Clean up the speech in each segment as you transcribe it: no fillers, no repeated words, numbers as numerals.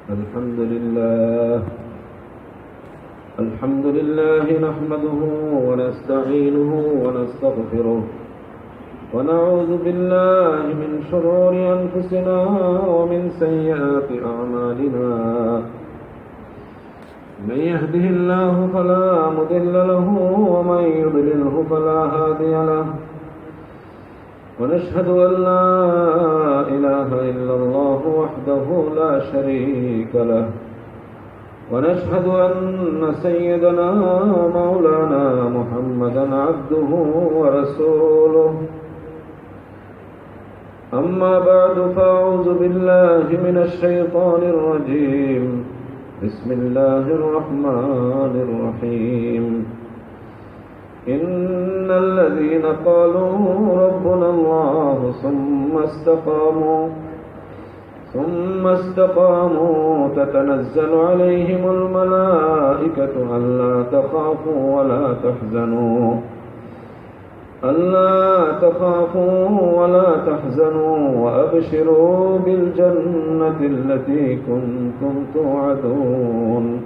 الحمد لله الحمد لله نحمده ونستعينه ونستغفره ونعوذ بالله من شرور أنفسنا ومن سيئات أعمالنا من يهده الله فلا مضل له ومن يضلله فلا هادي له ونشهد أن لا إله إلا الله وحده لا شريك له ونشهد أن سيدنا مولانا محمدا عبده ورسوله أما بعد فأعوذ بالله من الشيطان الرجيم بسم الله الرحمن الرحيم إن الذين قالوا ربنا الله ثم استقاموا تتنزل عليهم الملائكة ألا تخافوا ولا تحزنوا وأبشروا بالجنة التي كنتم توعدون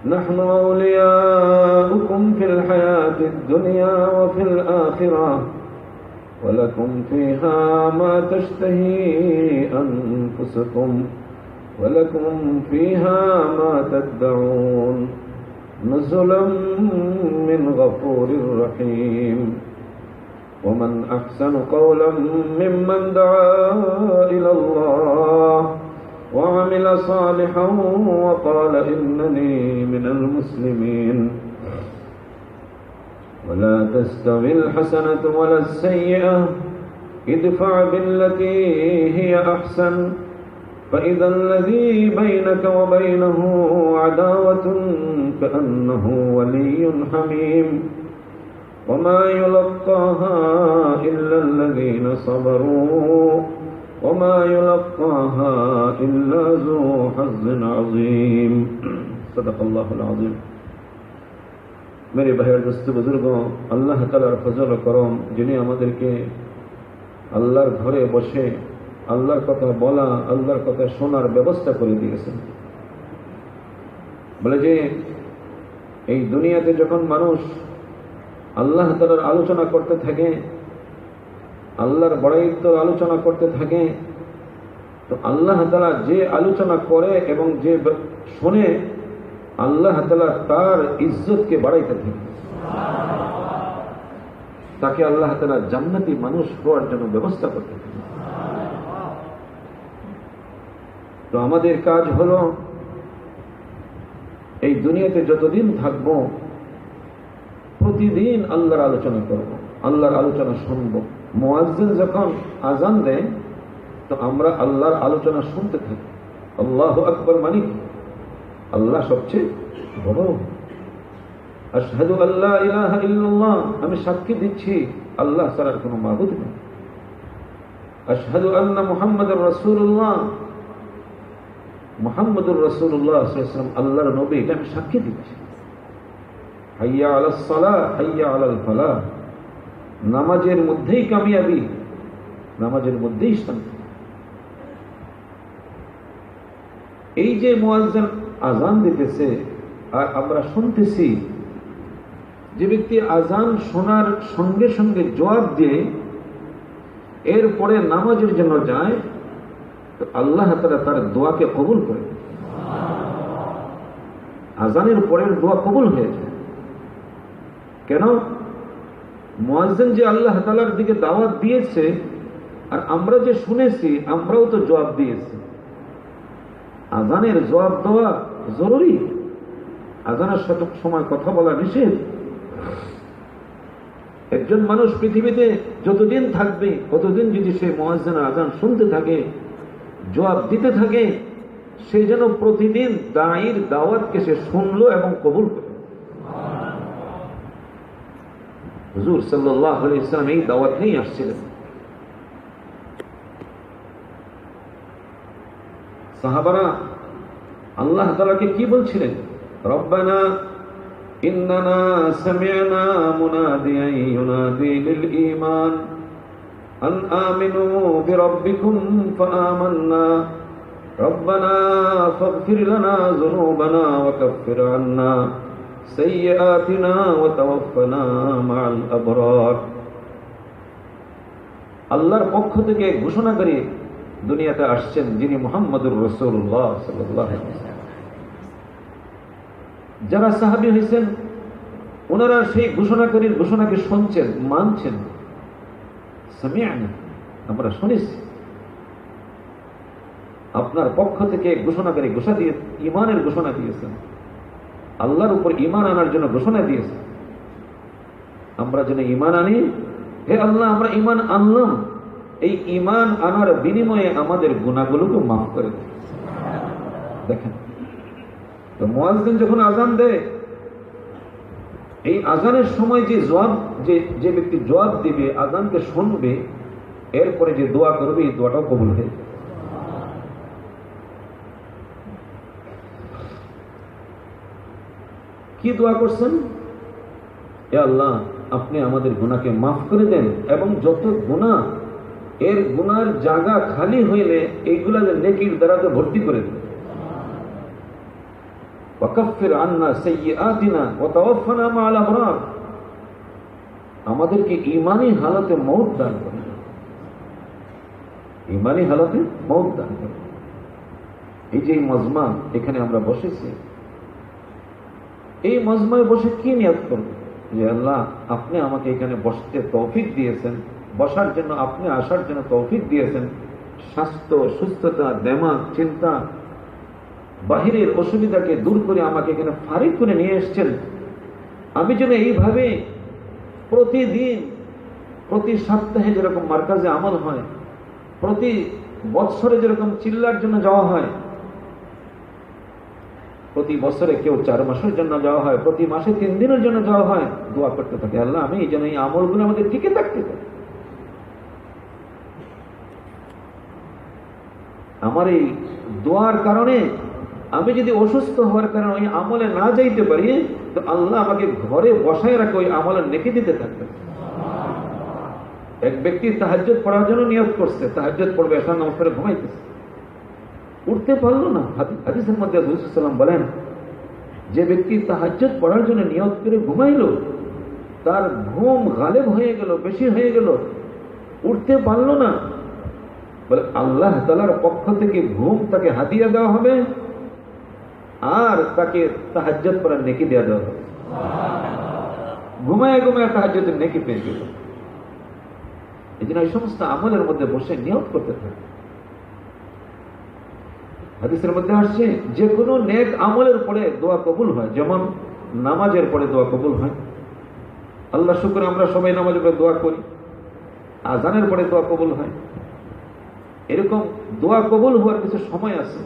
نحن أولياؤكم في الحياة الدنيا وفي الآخرة ولكم فيها ما تشتهي أنفسكم ولكم فيها ما تدعون نزلا من غفور رحيم ومن أحسن قولا ممن دعا إلى الله وعمل صالحا وقال إنني من المسلمين ولا تستوي الحسنة ولا السيئة ادفع بالتي هي أحسن فإذا الذي بينك وبينه عداوة كأنه ولي حميم وما يلقاها إلا الذين صبروا وما يلقاها إلا ذو حظ عظيم صدق الله العظيم मेरे भाइयों दोस्तों बुजुर्गों अल्लाह ताआलार फजल व करम जिन्हें আমাদেরকে আল্লাহর ঘরে বসে আল্লাহর কথা বলা আল্লাহর কথা শোনার ব্যবস্থা করে দিয়েছেন বলে যে এই দুনিয়াতে যখন মানুষ আল্লাহ তাআলার আলোচনা করতে থাকে আল্লাহর বড়াইত্ব আলোচনা করতে থাকে তো আল্লাহ তাআলা যে আলোচনা করে এবং যে শুনে আল্লাহ তাআলা তার ইজ্জতকে বাড়াইতে থাকে তাকে আল্লাহ তাআলা জান্নাতি মানুষ হওয়ার জন্য ব্যবস্থা করতে থাকে তো আমাদের কাজ হলো এই দুনিয়াতে যতদিন থাকব প্রতিদিন আল্লাহর আলোচনা করব আল্লাহর আলোচনা শুনব মুয়াজ্জিন যখন আযান দেয় তো আমরা আল্লাহর আলোচনা শুনতে থাকি আল্লাহু আকবার মানে আল্লাহ সবচেয়ে বড় আশহাদু আল্লা ইলাহা ইল্লাল্লাহ আমি সাক্ষী দিচ্ছি আল্লাহ ছাড়া কোনো মাবুদ নেই আশহাদু আন্না মুহাম্মাদুর রাসূলুল্লাহ মুহাম্মাদুর রাসূলুল্লাহ সাল্লাল্লাহু আলাইহি ওয়াসাল্লাম আল্লাহর নবী এটা আমি সাক্ষী দিচ্ছি হাইয়া আলাস সালাহ হাইয়া আলাল ফালাহ নামাজের মধ্যেই কামিয়াবি নামাজের মধ্যেই শান্তি এই যে মুয়াজ্জিন আযান দিতেছে আর আমরা শুনতেছি যে ব্যক্তি আযান শোনার সঙ্গে সঙ্গে জবাব দিয়ে এরপরে নামাজের জন্য যায় তো আল্লাহ তাআলা তার দোয়াকে কবুল করে আযানের পরের দোয়া কবুল হয়ে যায় কেন মুয়াজ্জিন যে আল্লাহ তাআলার দিকে দাওয়াত দিয়েছে আর আমরা যে শুনেছি আমরাও তো জবাব দিয়েছি আযানের জবাব দেওয়া জরুরি আযানের সঠিক সময় কথা বলা নিষেধ একজন মানুষ পৃথিবীতে যতদিন থাকবে ততদিন যদি সে মুয়াজ্জিনের আযান শুনতে থাকে জবাব দিতে থাকে সে যেন প্রতিদিন দাঈর দাওয়াতকে সে শুনলো এবং কবুল করল হুজুর সাল্লাল্লাহু আলাইহি ওয়াসাল্লাম এই দাওয়াত নিয়ে আসছিলেন সাহাবারা আল্লাহ তাআলাকে কি বলছিলেন রব্বানা ইন্নানা সামি'না মুনাদিয়ান ইউনাদি লিল ঈমান أن آمنوا بربكم فآمنا ربنا فاغفر لنا ذنوبنا وكفر عنا سيئاتنا وتوفنا مع الأبرار। আল্লাহর পক্ষ থেকে ঘোষণা করে দুনিয়াতে আসছেন যিনি মুহাম্মদুর রাসূলুল্লাহ সাল্লাল্লাহু আলাইহি ওয়াসাল্লাম। যারা সাহাবী হয়েছেন ওনারা সেই ঘোষণাকারীর ঘোষণাকে শুনছেন, মানছেন। সামি'না, আমরা শুনেছি। আপনার পক্ষ থেকে ঘোষণাকারী ঘোষণা দিয়ে ঈমানের ঘোষণা দিয়েছেন, আল্লাহর উপর ঈমান আনার জন্য ঘোষণা দিয়েছেন। আমরা যেন ঈমান আনি। হে আল্লাহ, আমরা ঈমান আনলাম, এই ঈমান আনার বিনিময়ে আমাদের গুনাহগুলোকে মাফ করে দেন। দেখেন তো মুয়াজ্জিন যখন আযান দেয়, এই আযানের সময় যে ব্যক্তি জবাব দিবে, আযানকে শুনবে, এরপরে যে দোয়া করবে এই দোয়াটাও কবুল হয়ে যাবে। কি দোয়া করছেন? হে আল্লাহ, আপনি আমাদের গুনাহকে মাফ করে দেন এবং যত গুনাহ, এর গুনার জায়গা খালি হইলে এইগুলা নেকির দ্বারা ভর্তি করে দেন। ওয়াকাফির আন্না সাইয়্যাতিনা ওয়া তাওয়াফানা মা'আল আবরার। আমাদেরকে ঈমানী হালতে মওত দান করেন, ঈমানী হালতে মওত দান করেন। এই যে মজমা, এখানে আমরা বসেছি, এই মজমায় বসে কি নিয়ত করব? যে আল্লাহ, আপনি আমাকে এখানে বসতে তৌফিক দিয়েছেন, বসার জন্য, আপনি আসার জন্য তৌফিক দিয়েছেন। স্বাস্থ্য, সুস্থতা, দেমাগ, চিন্তা, বাহিরের অসুবিধাকে দূর করে আমাকে এখানে ফারিক করে নিয়ে এসেছেন। আমি যেন এইভাবে প্রতিদিন, প্রতি সপ্তাহে যেরকম মার্কাজে আমল হয়, প্রতি বৎসরে যেরকম চিল্লার জন্য যাওয়া হয়, প্রতি বছরে কেউ 4 মাসের জন্য যাওয়া হয়, প্রতি মাসে 3 দিনের জন্য যাওয়া হয়, দোয়া করতে থাকে আল্লাহ আমি যেন এই আমলগুলো আমাদের টিকে থাকতে পারি। আমার এই দোয়ার কারণে আমি যদি অসুস্থ হওয়ার কারণে ওই আমলে না যাইতে পারি, তো আল্লাহ আমাকে ঘরে বসায় রাখে ওই আমলের নেকি দিতে থাকবে। এক ব্যক্তি তাহাজ্জুদ পড়ার জন্য নিয়ত করছে, তাহাজ্জুদ পড়বে, এশার নামাজ পড়ে ঘুমাইতেছে, উঠতে পারলো না। হাদিসের মধ্যে রাসূল সাল্লাল্লাহু আলাইহি ওয়াসাল্লাম বলেন, যে ব্যক্তি তাহাজ্জুদ পড়ার জন্য নিয়ত করে ঘুমাইলো, তার ঘুম গালেব হয়ে গেল, বেশি হয়ে গেল, উঠতে পারলো না, বলে আল্লাহ তাআলার পক্ষ থেকে ঘুম তাকে হাদিয়া দেওয়া হবে আর তাকে তাহাজ্জুদ পড়ার নেকি দেওয়া হবে। ঘুমায় ঘুমায় তাহাজ্জুদের নেকি পেয়ে গেল। এই জন্য এই সমস্ত আমলের মধ্যে বসে নিয়ত করতে থাকে। হাদিসের মধ্যে আসছে যে কোনো নেক আমলের পরে দোয়া কবুল হয়, যেমন নামাজের পরে দোয়া কবুল হয়। আল্লাহ শুকর, আমরা সবাই নামাজের পরে দোয়া করি, আজানের পরে দোয়া কবুল হয়। এরকম দোয়া কবুল হওয়ার কিছু সময় আছে।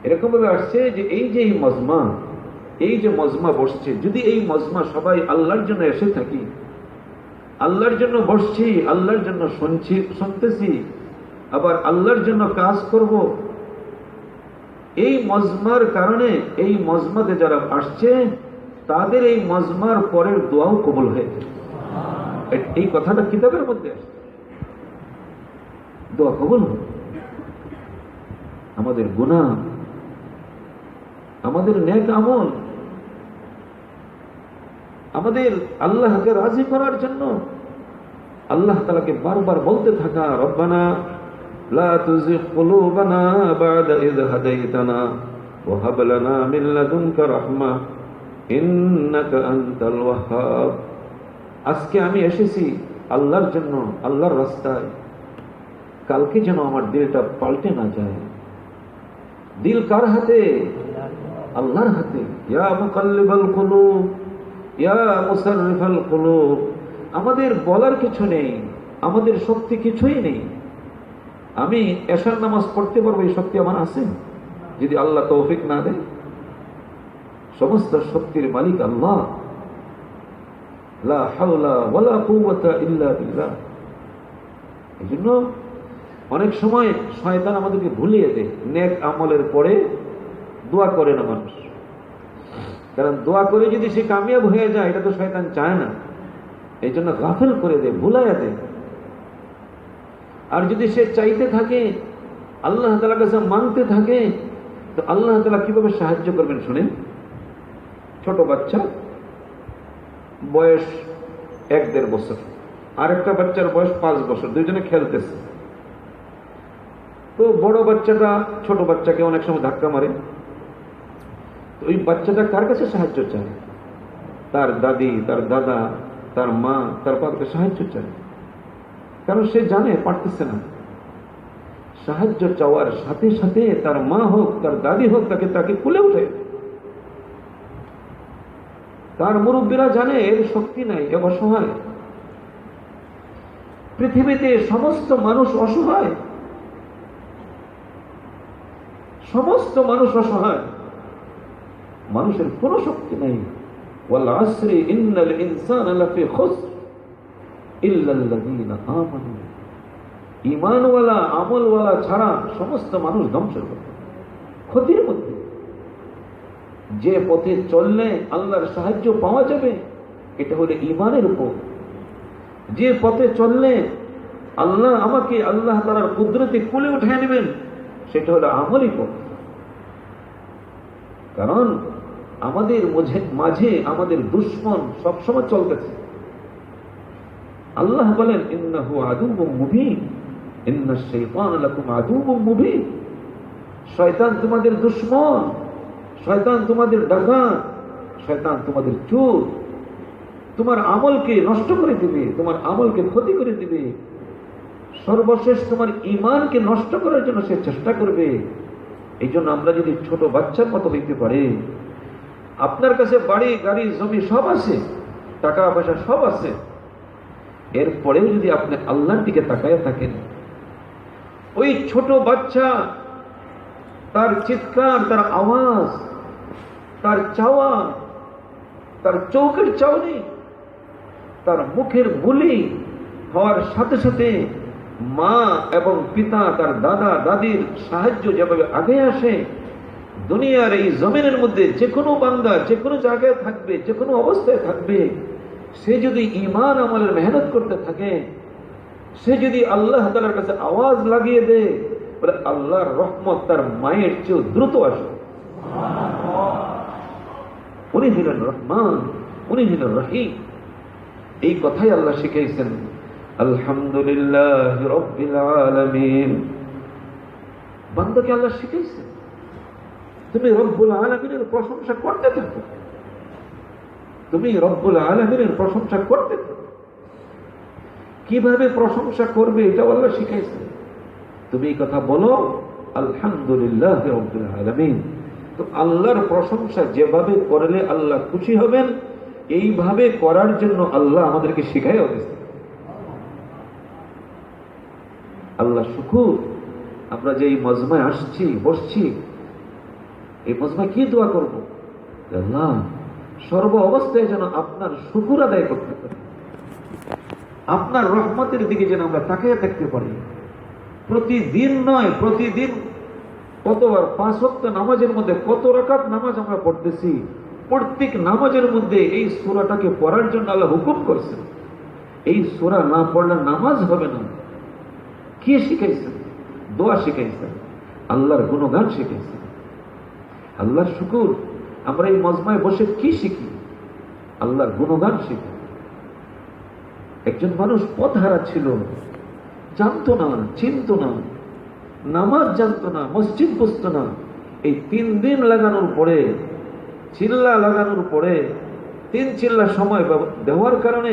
এরকম ভাবে আসছে যে এই যে মজমা বসছে, যদি এই মজমা সবাই আল্লাহর জন্য এসে থাকি, আল্লাহর জন্য বসছি, আল্লাহর জন্য শুনতেছি, আবার আল্লাহর জন্য কাজ করব, এই মজমার কারণে এই মজমাতে যারা আসছে তাদের এই মজমার পরের দোয়াও কবুল হয়েছে। এই কথাটা কিতাবের মধ্যে আসছে, দোয়া কবুল হবে। আমাদের গুনাহ, আমাদের নেক আমল, আমাদের আল্লাহকে রাজি করার জন্য আল্লাহ তাআলাকে বারবার বলতে থাকা, রব্বানা লা তুযিগ কুলুবানা বা'দা ইয হাদাইতানা ওয়া হাব লানা মিন লাদুনকা রাহমা ইন্নাকা আনতাল ওয়াহ্হাব। আজকে আমি এসেছি আল্লাহর জন্য, আল্লাহর রাস্তায়, কালকে যেন আমার দিলটা পাল্টে না যায়। দিল কার হাতে? আল্লাহর হাতে। ইয়া মুকাল্লিবাল কুলুব ইয়া মুসাররিফাল কুলুব। আমাদের বলার কিছু নেই, আমাদের শক্তি কিছুই নেই। আমি এশার নামাজ পড়তে পারবো এই শক্তি আমার আছে যদি আল্লাহ তৌফিক না দেন? সমস্ত শক্তির মালিক আল্লাহ। লা হাওলা ওয়ালা কুওয়াতা ইল্লা বিল্লাহ। এজন্য অনেক সময় শয়তান আমাদেরকে ভুলিয়ে দেয়। নেক আমলের পরে দোয়া করে না মানুষ, কারণ দোয়া করে যদি সে কামিয়াব হয়ে যায় এটা তো শয়তান চায় না, এই জন্য গাফেল করে দেয়, ভুলাইয়া দেয়। আর যদি সে চাইতে থাকে আল্লাহ তাআলার কাছে মানতে থাকে, তো আল্লাহ তাআলা কিভাবে সাহায্য করবেন শুনেন। ছোট বাচ্চা, বয়স 1-1.5 বছর, আরেকটা বাচ্চার বয়স 5 বছর, দুইজনে খেলতেছে। তো বড় বাচ্চাটা ছোট বাচ্চাকে অনেক সময় ধাক্কা মারে। তো ওই বাচ্চাটা কার কাছে সাহায্য চায়? তার দাদি, তার দাদা, তার মা, তার বাবাকে সাহায্য চায়, কারণ সে জানে পারতেছে না। সাহায্য চাওয়ার সাথে সাথে তার মা হোক, তার দাদি হোক, তাকে কুলে উঠে। তার মুরব্বীরা জানে এর শক্তি নাই, এ অসহায়। পৃথিবীতে সমস্ত মানুষ অসহায়, সমস্ত মানুষ অসহায়, মানুষের কোনো শক্তি নাই। ওয়াল আসরি ইন্নাল ইনসানা লাফি খুসর ইল্লাল্লাযীনা আমানু। ঈমানওয়ালা, আমলওয়ালা ছাড়া সমস্ত মানুষ ধ্বংস হবে, ক্ষতির মধ্যে। যে পথে চললে আল্লাহর সাহায্য পাওয়া যাবে এটা হলো ঈমানের উপর। যে পথে চললে আল্লাহ আমাকে আল্লাহ তাআলার কুদরতে কোলে উঠিয়ে নেবেন সেটা হলো আমলি পথ। কারণ আমাদের মাঝে আমাদের দুশমন সবসময় চলতেছে। আল্লাহ বলেন ইন্নাহু আদুউম মুবিন, ইন্নাশ শাইতানা লাকুম আদুউম মুবিন। শয়তান তোমাদের দুশমন, শয়তান তোমাদের ডাকাত, শয়তান তোমাদের চোর। তোমার আমলকে নষ্ট করে দিবে, তোমার আমলকে ক্ষতি করে দিবে। সর্বশেষ তোমার ঈমানকে নষ্ট করার জন্য সে চেষ্টা করবে। এই জন্য আমরা যদি ছোট বাচ্চার মতো হইতে পারি, আপনার কাছে বাড়ি গাড়ি জমি সব আছে, টাকা পয়সা সব আছে, এরপরেও যদি আপনি আল্লাহর দিকে তাকায় থাকেন, ওই ছোট বাচ্চা তার চিৎকার, তার আওয়াজ, তার চাওয়া, তার চৌকের চাউনি, তার মুখের বুলি হওয়ার সাথে সাথে মা এবং পিতা, তার দাদা দাদির সাহায্য যেভাবে আগে আসে, দুনিয়ার এই জমিনের মধ্যে যে কোনো বান্দা যে কোনো জায়গায় থাকবে, যে কোনো অবস্থায় থাকবে, সে যদি ঈমান আমলের মেহনত করতে থাকে, সে যদি আল্লাহ তাআলার কাছে আওয়াজ লাগিয়ে দেয়, বলে আল্লাহর রহমত তার মায়ের চেয়েও দ্রুত আসে। উনি হলেন রহমান, উনি হলেন রহিম। এই কথাই আল্লাহ শিখাইছেন, আলহামদুলিল্লাহি রাব্বিল আলামিন। বান্দাকে আল্লাহ শিখাইছেন তুমি রব্বুল আলামিনের প্রশংসা করতে থাকো, তুমি রব্বুল আলামিনের প্রশংসা করতে থাকো। কিভাবে প্রশংসা করবে এটা আল্লাহ শিখাইছেন। তুমি এই কথা বলো, আলহামদুলিল্লাহি রাব্বিল আলামিন। তো আল্লাহর প্রশংসা যেভাবে করলে আল্লাহ খুশি হবেন, এইভাবে করার জন্য আল্লাহ আমাদেরকে শিখাইয়া দিয়েছেন। আল্লাহ শুকুর। আমরা যে এই মজমায় আসছি, বসছি, এই মজমায় কি দোয়া করবো? আল্লাহ সর্ব অবস্থায় যেন আপনার শুকুর আদায় করতে পারি, আপনার রহমতের দিকে যেন আমরা তাকিয়ে থাকতে পারি। প্রতিদিন নয়, প্রতিদিন কতবার 5 ওয়াক্ত নামাজের মধ্যে কত রাকাত নামাজ আমরা পড়তেছি, প্রত্যেক নামাজের মধ্যে এই সূরাটাকে পড়ার জন্য আল্লাহ হুকুম করেছেন। এই সূরা না পড়লে নামাজ হবে না। কি শিখাইছেন? দোয়া শিখাইছেন, আল্লাহর গুণগান শিখাইছেন, আল্লাহর শুকুর। আমরা এই মজমায় বসে কি শিখি? আল্লাহর গুণগান শিখি। একজন মানুষ পথহারা ছিল, জানতো না, চিনতো না, নামাজ জানতো না, মসজিদ বসতো না। এই 3 দিন লাগানোর পরে, চিল্লা লাগানোর পরে, 3 চিল্লা সময় দেওয়ার কারণে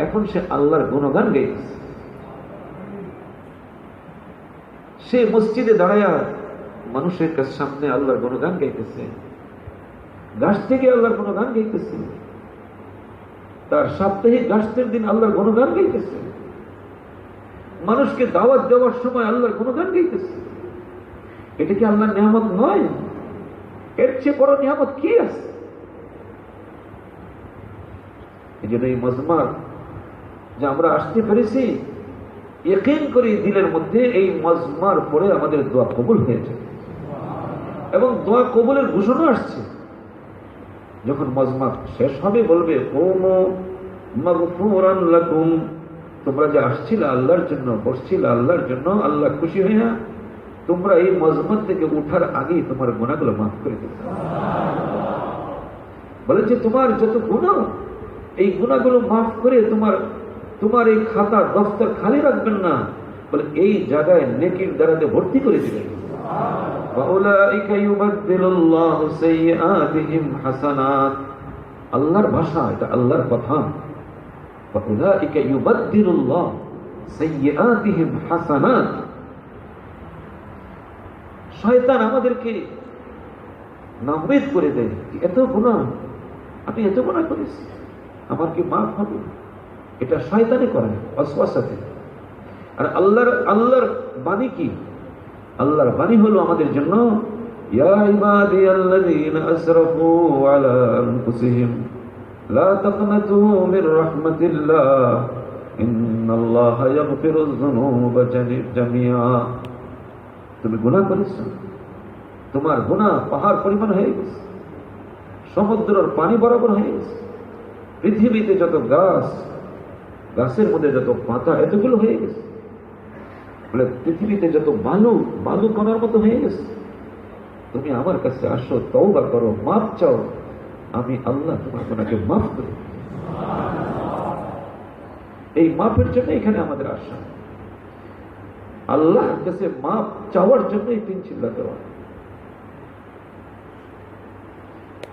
এখন সে আল্লাহর গুণগান গাইতেছে। সে মসজিদে দাঁড়ায়া মানুষের কাছে সামনে আল্লাহর গুণগান গাইতেছে, গাছ থেকে আল্লাহর গুণগান গাইতেছে, তার সাপ্তাহিক গাছের দিন আল্লাহর গুণগান গাইতেছে, মানুষকে দাওয়াত দেওয়ার সময় আল্লাহর গুণগান গাইতেছে। এটা কি আল্লাহর নিয়ামত নয়? এর চেয়ে বড় নিয়ামত কি আছে? এই জন্য এই মজমার যে আমরা আসতে পেরেছি, ইয়াকিন করি দিলের মধ্যে এই মজমার পরে আমাদের দোয়া কবুল হয়েছে এবং দোয়া কবুলের ঘোষণা আসছে। যখন মজমা শেষ হবে বলবে কুমু মাগফুরান লাকুম, তোমরা যে আসছিলে আল্লাহর জন্য, বসছিলে আল্লাহর জন্য, আল্লাহ খুশি হইয়া তোমরা এই মজমত থেকে উঠার আগেই তোমার গুনাহগুলো মাফ করে দেবে। বলে যে তোমার যত গুনাহ, এই গুনাহগুলো মাফ করে তোমার এই খাতা দফতর খালি রাখবেন না, বলে এই জায়গায় নেকির দ্বারাতে ভর্তি করে দিবেন। وَأُولَئِكَ يُبَدِّلُ اللَّهُ سَيِّئَاتِهِمْ حَسَنَاتٍ। আল্লাহর ভাষা, এটা আল্লাহর কথা। وَأُولَئِكَ يُبَدِّلُ اللَّهُ سَيِّئَاتِهِمْ حَسَنَاتٍ। শয়তান আমাদেরকে নাউমেদ করে দেয়, এত গুনাহ, আমি এত গুনাহ করেছি, আমার কি মাফ হবে? এটা শয়তানে করে, ওয়াসওয়াসাতে। আর আল্লাহর বাণী কি? আল্লাহর বাণী হলো আমাদের জন্য, ইয়া ইবাদিয়াল্লাযীনা আসরাফু আলা আনফুসিহিম লা তাকনাতু মির রাহমাতিল্লাহ ইন্নাল্লাহা ইয়াগফিরুয যুনুবা জামিআ। তুমি গুনাহ করেছো, তোমার গুনাহ পাহাড় পরিমাণ হয়ে গেছে, সমুদ্রের পানি বরাবর হয়ে গেছে, পৃথিবীতে যত গাছের মধ্যে যত পাতা এতগুলো হয়ে গেছে, বলে পৃথিবীতে যত বালু কণার মতো হয়ে গেছে। তুমি আমার কাছে আসো, তওবা করো, মাফ চাও, আমি আল্লাহ তোমার গুনাহকে মাফ করি। এই মাফের জন্য এখানে আমাদের আসা, আল্লাহর কাছে মাফ চাওয়ার জন্য এই 3 চিল্লা দেওয়া।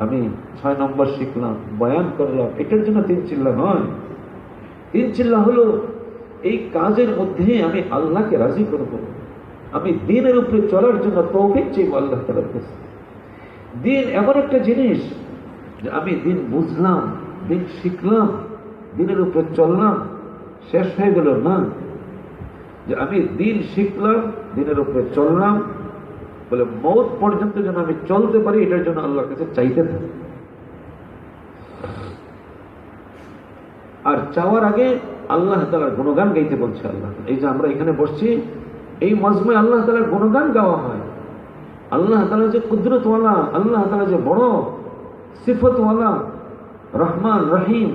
আমি 6 নম্বর শিখলাম, বয়ান করলাম, এটার জন্য 3 চিল্লা নয়। 3 চিল্লা হলো এই কাজের মধ্যে আমি আল্লাহকে রাজি করব, আমি দ্বীনের উপরে চলার জন্য তৌফিক চাইব আল্লাহ তাআলার কাছে। দ্বীন এমন একটা জিনিস যে আমি দ্বীন বুঝলাম, দ্বীন শিখলাম, দ্বীনের উপরে চললাম, শেষ হয়ে গেল না। যে আমি দ্বীন শিখলাম, দ্বীনের উপরে চললাম, বলে মওত পর্যন্ত যেন আমি চলতে পারি, এটার জন্য আল্লাহর কাছে চাইতে থাকি। আর চাওয়ার আগে আল্লাহ তাআলার গুণগান গাইতে বলছে আল্লাহ। এই যে আমরা এখানে বসছি, এই মজমায় আল্লাহ তাআলার গুণগান গাওয়া হয়। আল্লাহ তাআলা যে কুদরতওয়ালা, আল্লাহ তাআলা যে বড় সিফতওয়ালা, রহমান, রহিম,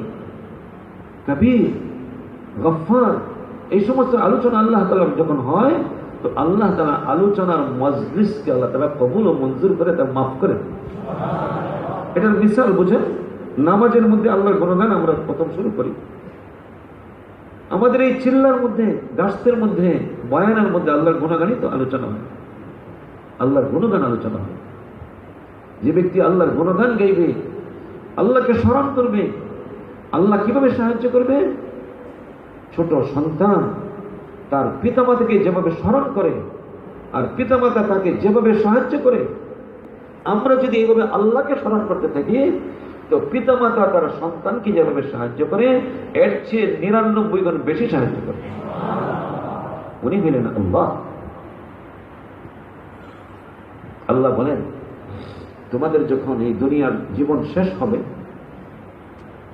কবির, গফফার, এই সমস্ত আলোচনা আল্লাহ তাআলার যখন হয়, তো আল্লাহ তাআলা আলোচনার মজলিসকে আল্লাহ তাআলা কবুল ও মঞ্জুর করে, তা মাফ করে। এটার মিসাল বুঝেন, নামাজের মধ্যে আল্লাহর গুণগান আমরা প্রথম শুরু করি। আমাদের এই চিল্লার মধ্যে, গাছের মধ্যে, বয়ানের মধ্যে আল্লাহর গুণগানই তো আলোচনা হয়, আল্লাহর গুণগান আলোচনা হয়। যে ব্যক্তি আল্লাহর গুণগান গাইবে, আল্লাহকে স্মরণ করবে, আল্লাহ কিভাবে সাহায্য করবে? ছোট সন্তান তার পিতামাতাকে যেভাবে স্মরণ করে, আর পিতামাতা তাকে যেভাবে সাহায্য করে, আমরা যদি এইভাবে আল্লাহকে স্মরণ করতে থাকি, তো পিতামাতা তার সন্তানকে যেভাবে সাহায্য করে, এর চেয়ে 99 গুণ বেশি সাহায্য করে। উনি হলেন আল্লাহ। আল্লাহ বলেন, তোমাদের যখন এই দুনিয়ার জীবন শেষ হবে,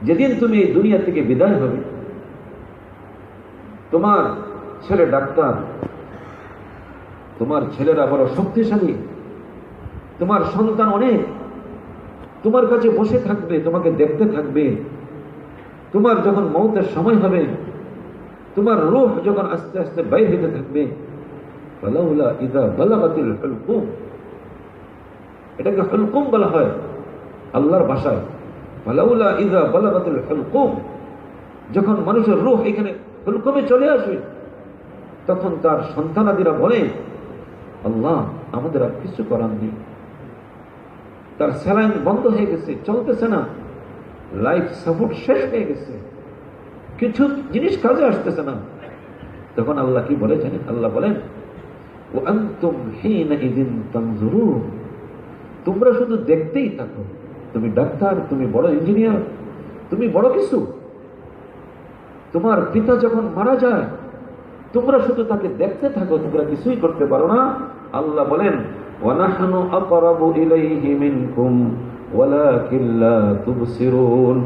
যেদিন তুমি এই দুনিয়া থেকে বিদায় হবে, তোমার ছেলে ডাক্তার, তোমার ছেলেরা বড় শক্তিশালী, তোমার সন্তান অনেক, তোমার কাছে বসে থাকবে, তোমাকে দেখতে থাকবে। তোমার যখন মওতের সময় হবে, তোমার রূহ যখন আস্তে আস্তে বাইর হতে থাকবে, ফালাউলা ইযা বালাগাতিল হুলকুম, এটাকে হুলকুম বলা হয় আল্লাহর ভাষায়। ফালাউলা ইযা বালাগাতিল হুলকুম, যখন মানুষের রূহ এখানে হুলকুমে চলে আসবে, তখন তার সন্তানাদিরা বলে, আল্লাহ আমাদের আর কিছু করার নেই, তার স্যালাইন বন্ধ হয়ে গেছে, চলতেছে না, লাইফ সাপোর্ট শেষ হয়ে গেছে, কিছু জিনিস কাজে আসতেছে না। তখন আল্লাহ কি বলে জানেন? আল্লাহ বলেন, ওয়া আনতুম হিনাইযিন তানজুরুন, তোমরা শুধু দেখতেই থাকো। তুমি ডাক্তার, তুমি বড় ইঞ্জিনিয়ার, তুমি বড় কিছু, তোমার পিতা যখন মারা যায়, তোমরা শুধু তাকে দেখতে থাকো, তোমরা কিছুই করতে পারো না। আল্লাহ বলেন, ওয়ানাহনু আকরাবু ইলাইহি মিনকুম ওয়ালাকিন লা তুবসিরুন।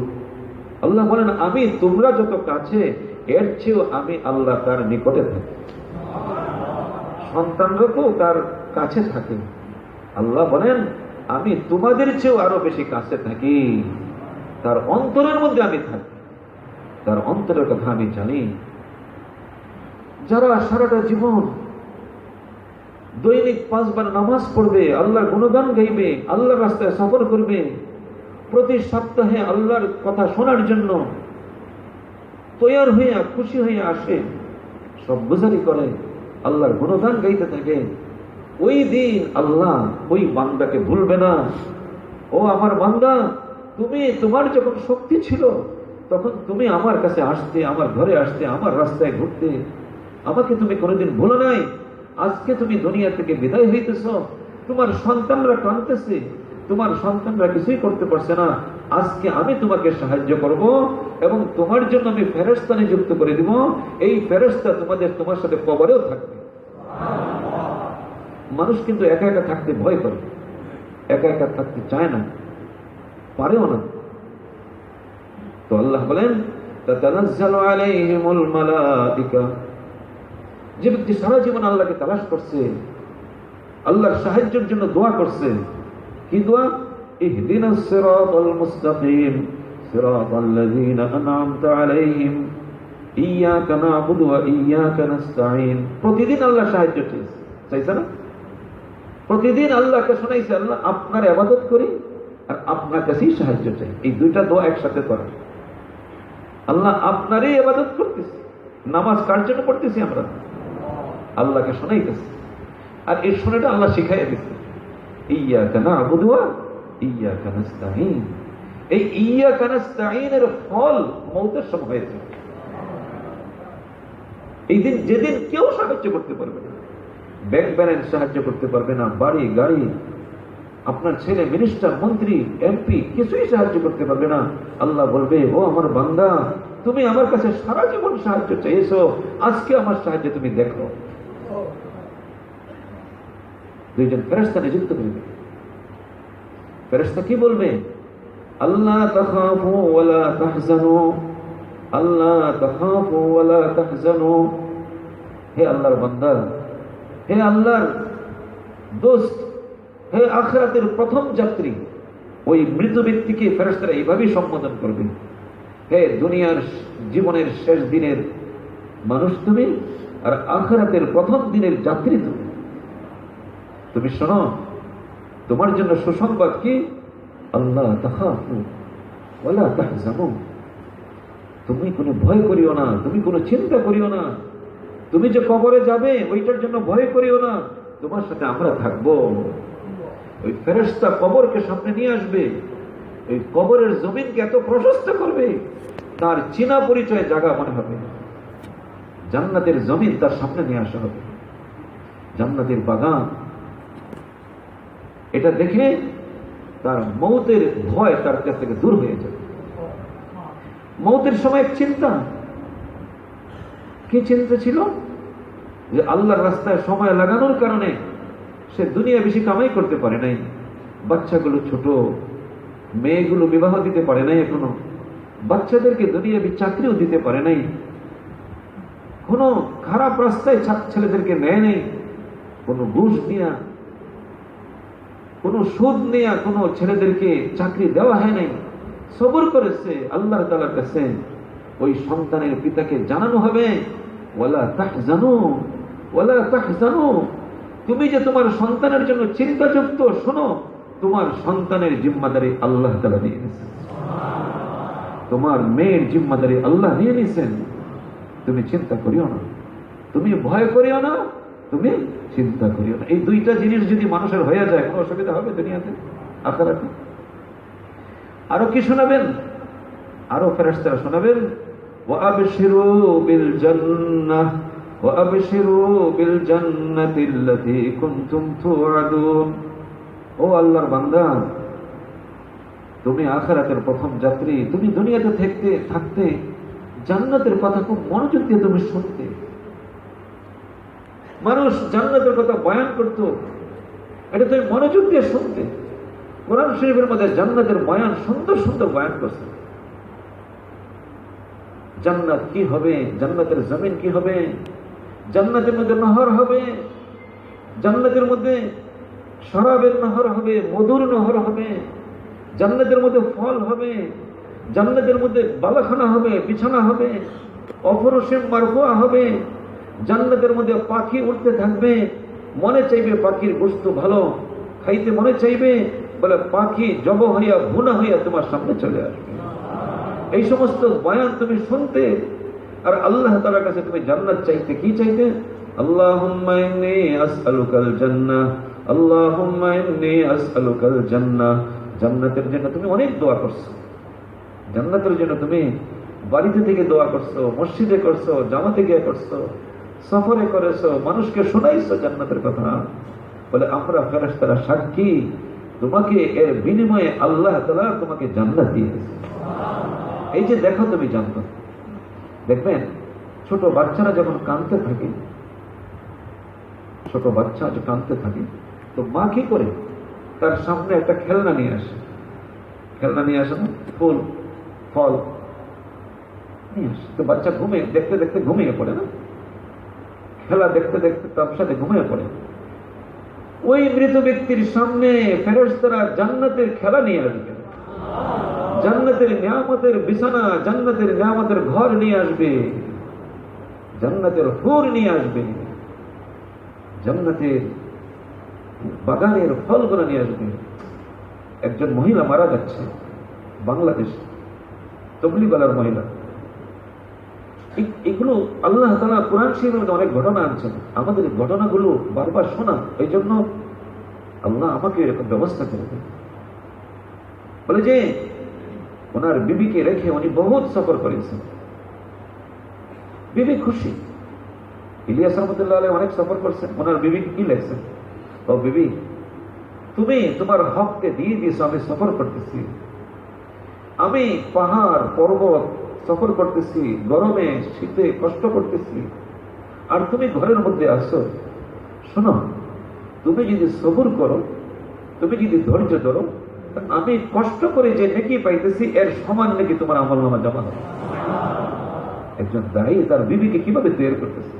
আল্লাহ বলেন, আমি তোমরা যত কাছে, এর চেয়েও আমি আল্লাহ তার নিকটে থাকি। সন্তানরা তো তার কাছে থাকে, আল্লাহ বলেন আমি তোমাদের চেয়েও আরো বেশি কাছে থাকি, তার অন্তরের মধ্যে আমি থাকি, তার অন্তরের কথা আমি জানি। যারা সারাটা জীবন দৈনিক 5 বার নামাজ পড়বে, আল্লাহর গুণগান গাইবে, আল্লাহর রাস্তায় সফর করবে, প্রতি সপ্তাহে আল্লাহর কথা শোনার জন্য তৈয়ার হইয়া খুশি হইয়া আসে, সব গুজারি করে, আল্লাহর গুণগান গাইতে থাকে, ওই দিন আল্লাহ ওই বান্দাকে ভুলবে না। ও আমার বান্দা, তুমি তোমার যখন শক্তি ছিল তখন তুমি আমার কাছে আসতে, আমার ঘরে আসতে, আমার রাস্তায় ঘুরতে, আমাকে তুমি কোনোদিন ভুলো নাই। আজকে তুমি দুনিয়া থেকে বিদায় হইতেছ, তোমার সন্তানরা কাঁদতেছে, তোমার সন্তানরা কিছুই করতে পারছে না, আজকে আমি তোমাকে সাহায্য করব এবং তোমার জন্য আমি ফেরেশতা নিযুক্ত করে দিব। এই ফেরেশতা তোমার সাথে কবরেও থাকবে। মানুষ কিন্তু একা একা থাকতে ভয় করে, একা একা থাকতে চায় না, পারেও না। তো আল্লাহ বলেন তাতানাজ্জালু আলাইহিমুল মালাইকা, যে ব্যক্তি সারা জীবন আল্লাহকে তালাশ করছে, আল্লাহর সাহায্যের জন্য দোয়া করছে, কি দোয়া? ইহদিনাস সিরাতাল মুস্তাকিম সিরাতাল্লাযীনা আন'আমতা আলাইহিম ইয়্যাকা না'বুদু ওয়া ইয়্যাকা নাস্তাঈন। প্রতিদিন আল্লাহ সাহায্য চাইছে না? প্রতিদিন আল্লাহকে শোনাইছে, আল্লাহ আপনার ইবাদত করি আর আপনার কাছেই সাহায্য চাই। এই দুইটা দোয়া একসাথে করা। আল্লাহ আপনারই ইবাদত করতেছি, নামাজ কার জন্য পড়তেছি? আমরা আল্লাহকে শোনাইতেছি, আর এই শোনাটা আল্লাহ শিখাইয়া দিচ্ছে, ইয়্যাকা না'বুদু ওয়া ইয়্যাকা নাস্তাঈন। এই ইয়্যাকা নাস্তাঈনের ফল মওতের সময় হয়েছে। এই দিন, যেদিন কেউ সাহায্য করতে পারবে না, ব্যাংক ব্যালেন্স সাহায্য করতে পারবে না, বাড়ি গাড়ি, আপনার ছেলে মিনিস্টার মন্ত্রী এমপি কিছুই সাহায্য করতে পারবে না। আল্লাহ বলবে, ও আমার বান্দা, তুমি আমার কাছে সারা জীবন সাহায্য চাইছো, আজকে আমার সাহায্য তুমি দেখো। দুইজন ফেরেশতা নিযুক্ত করবে। ফেরেশতা কি বলবে? আল্লাহ তাখাফু ওয়া লা তাহজানু, আল্লাহ তাখাফু ওয়া লা তাহজানু। হে আল্লাহর বান্দা, হে আল্লাহর দোস্ত, হে আখিরাতের প্রথম যাত্রী, ওই মৃত ব্যক্তিকে ফেরেশতারা এইভাবেই সম্বোধন করবে, হে দুনিয়ার জীবনের শেষ দিনের মানুষ তুমি, আর আখিরাতের প্রথম দিনের যাত্রী তুমি। তুমি শোনো, তোমার জন্য সুসংবাদ কি? আল্লাহ তাখাফু ওয়া লা তাহজানু, তুমি কোনো ভয় করিও না, তুমি কোনো চিন্তা করিও না, তুমি যে কবরে যাবে ওইটার জন্য ভয় করিও না, তোমার সাথে আমরা থাকবো। ওই ফেরেশতা কবরকে সামনে নিয়ে আসবে, ওই কবরের জমিনকে এত প্রশস্ত করবে, তার চিনা পরিচয় জায়গা মনে হবে। জান্নাতের জমিন তার সামনে নিয়ে আসা হবে, জান্নাতের বাগান। এটা দেখে তার মৌতের ভয় তার কাছ থেকে দূর হয়ে যাবে। মৌতের সময় এক চিন্তা, কি চিন্তা ছিল? যে আল্লাহর রাস্তায় সময় লাগানোর কারণে সে দুনিয়া বেশি কামাই করতে পারে নাই, বাচ্চাগুলো ছোট, মেয়েগুলো বিবাহ দিতে পারে নাই, এখনো বাচ্চাদেরকে দুনিয়াবি চাকরিও দিতে পারে নাই, কোনো খারাপ রাস্তায় ছেলেদেরকে নেয় নেই, কোনো ঘুষ নিয়া, কোনো সুদ নিয়া কোনো ছেলেদেরকে চাকরি দেওয়া হয় নাই। সবর করেছে আল্লাহর তাআলার কাছে। ওই সন্তানের পিতাকে জানানো হবে, ওয়ালা তাহজানু ওয়ালা তাহজানু, তুমি যে তোমার সন্তানের জন্য চিন্তাযুক্ত, শোনো, তোমার সন্তানের জিম্মাদারি আল্লাহ তাআলা নিয়ে নিয়েছেন, তোমার মেয়ের জিম্মাদারি আল্লাহ নিয়ে নিয়েছেন। তুমি চিন্তা করিও না, তুমি ভয় করিও না, তুমি চিন্তা করিও না। এই দুইটা জিনিস যদি মানুষের হয়ে যায়, কোনো অসুবিধা হবে দুনিয়াতে আখিরাতে? আরো কি শোনাবেন? আরো ফেরেশতারা শোনাবেন, ওয়া আবশিরু বিল জান্নাহ ওয়া আবশিরু বিল জান্নাতিল্লাতী কুনতুম তুআদুন। ও আল্লাহর বান্দা, তুমি আখিরাতের প্রথম যাত্রী, তুমি দুনিয়াতে থাকতে জান্নাতের কথা খুব মনোযোগ দিয়ে তুমি শুনতে। মানুষ জান্নাতের কথা বয়ান করত, এটা তুমি মনোযোগ দিয়ে শুনতে। কোরআন শরীফের মধ্যে জান্নাতের বয়ান সুন্দর সুন্দর বয়ান করছে। জান্নাত কি হবে, জান্নাতের জমিন কি হবে, জান্নাতের মধ্যে নহর হবে, জান্নাতের মধ্যে শরাবের নহর হবে, মধুর নহর হবে, জান্নাতের মধ্যে ফল হবে, জান্নাতের মধ্যে বালাখানা হবে, বিছানা হবে, অফরশে মারফুয়া হবে, জান্নাতের মধ্যে পাখি উঠতে থাকবে, মনে চাইবে পাখির গোশত ভালো খাইতে মনে চাইবে, বলে পাখি জব হইয়া ভুনা হইয়া তোমার সামনে চলে আসবে। এই সমস্ত বয়ান তুমি শুনতে, আর আল্লাহ তাআলার কাছে তুমি জান্নাত চাইতে। কি চাইতে? আল্লাহুম্মা ইন্নী আসআলুকাল জান্নাহ, আল্লাহুম্মা ইন্নী আসআলুকাল জান্নাহ। জান্নাতের জন্য তুমি অনেক দোয়া করছো, জান্নাতের জন্য তুমি বাড়িতে থেকে দোয়া করছো, মসজিদে করছো, জামাতে গিয়ে করছো, সফরে করেছো, মানুষকে শোনাইছো জান্নাতের কথা। বলে আমরা ফেরেশতারা সাক্ষী, তোমাকে এর বিনিময়ে আল্লাহ তাআলা তোমাকে জান্নাত দিয়েছে। এই যে দেখো তুমি জান্নাত, দেখবেন ছোট বাচ্চারা যখন কাঁদতে থাকে, ছোট বাচ্চা যে কাঁদতে থাকে, তো মা কি করে? তার সামনে একটা খেলনা নিয়ে আসে, খেলনা নিয়ে আসে না, ফুল ফল নিয়ে আসে। তো বাচ্চা ঘুমিয়ে দেখতে দেখতে ঘুমিয়ে পড়ে না, খেলা দেখতে দেখতে তার সাথে ঘুমিয়ে পড়ে। ওই মৃত ব্যক্তির সামনে ফেরেশতারা জান্নাতের খেলা নিয়ে আসবে, জান্নাতের নিয়ামতের বিছানা, জান্নাতের নিয়ামতের ঘর নিয়ে আসবে, জান্নাতের হুর নিয়ে আসবে, জান্নাতের বাগানের ফলগুলো নিয়ে আসবে। একজন মহিলা মারা যাচ্ছে বাংলাদেশ, তবলিগওয়ালার মহিলা। এগুলো আল্লাহ তাআলা কোরআন শরীফের মধ্যে অনেক ঘটনা আনছেন, আমাদের ঘটনাগুলো বারবার শোনা। এই জন্য আল্লাহ আমাকে এরকম ব্যবস্থা করে দেন। বলে যে ওনার বিবিকে রেখে উনি বহুত সফর করেছেন, বিবি খুশি। ইলিয়াস রহমতুল্লাহ আলাইহি অনেক সফর করছেন, ওনার বিবিকে কি লেখছেন? ও বিবি, তুমি তোমার হককে দিয়ে দিয়েছো, আমি সফর করতেছি, আমি পাহাড় পর্বত সফর করতেছি, গরমে শীতে কষ্ট করতেছি, আর তুমি ঘরের মধ্যে আসো। শোনো, তুমি যদি সবর করো, তুমি যদি ধৈর্য ধরো, আমি কষ্ট করে যে নেকি পাইতেছি এর সমান নেকি তোমার আমলনামা জমা হবে। একজন দায়ী তার বিবিকে কিভাবে তৈরি করতেছে?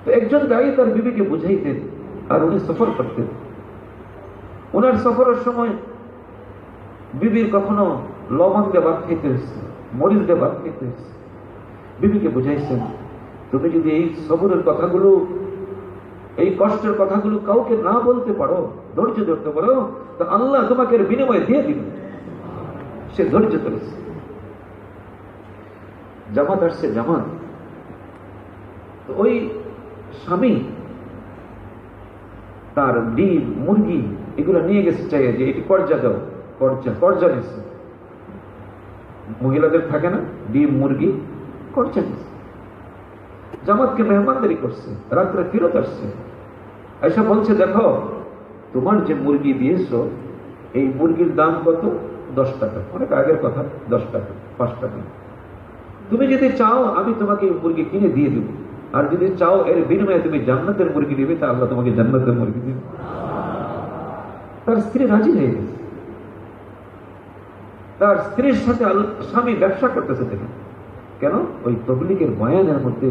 তো একজন দায়ী তার বিবিকে বুঝাইতেন, আর উনি সফর করতেন। ওনার সফরের সময় বিবির কখনো লবণ দিয়ে ভাত খেতে হচ্ছে, মরিচ দিয়ে ভাত খেতে হচ্ছে। বিবিকে বুঝাইছেন, তুমি যদি এই সবরের কথাগুলো, এই কষ্টের কথাগুলো কাউকে না বলতে পারো, ধৈর্য ধরতে পারো, তো আল্লাহ তোমাকে এর বিনিময়ে দিয়ে দিবেন। সে ধৈর্য ধরেছে। জামাত আসছে, জামাত। তো ওই স্বামী তার ডিম মুরগি এগুলো নিয়ে গেছে, চাই যে এটি কর্জা দাও, কর্জা নিচ্ছে। মহিলাদের থাকে না ডিম মুরগি, কর্জা নিচ্ছে। জামাতকে মেহমানদারি করছে, রাত্রে ফেরত আসছে, এসে বলছে দেখো তোমার যে মুরগি দিয়েছো এই মুরগির দাম কত? 10 টাকা। অনেক আগের কথা, 10 টাকা 5 টাকা। তুমি যদি চাও আমি তোমাকে এই মুরগি কিনে দিয়ে দেব, আর যদি চাও এর বিনিময়ে তুমি জান্নাতের মুরগি দিবে, তা আল্লাহ তোমাকে জান্নাতের মুরগি দিবে। তার স্ত্রী রাজি হয়ে গেছে। তার স্ত্রীর সাথে স্বামী ব্যবসা করতেছে দেখেন কেন? ওই তবলিগের বয়ানের মধ্যে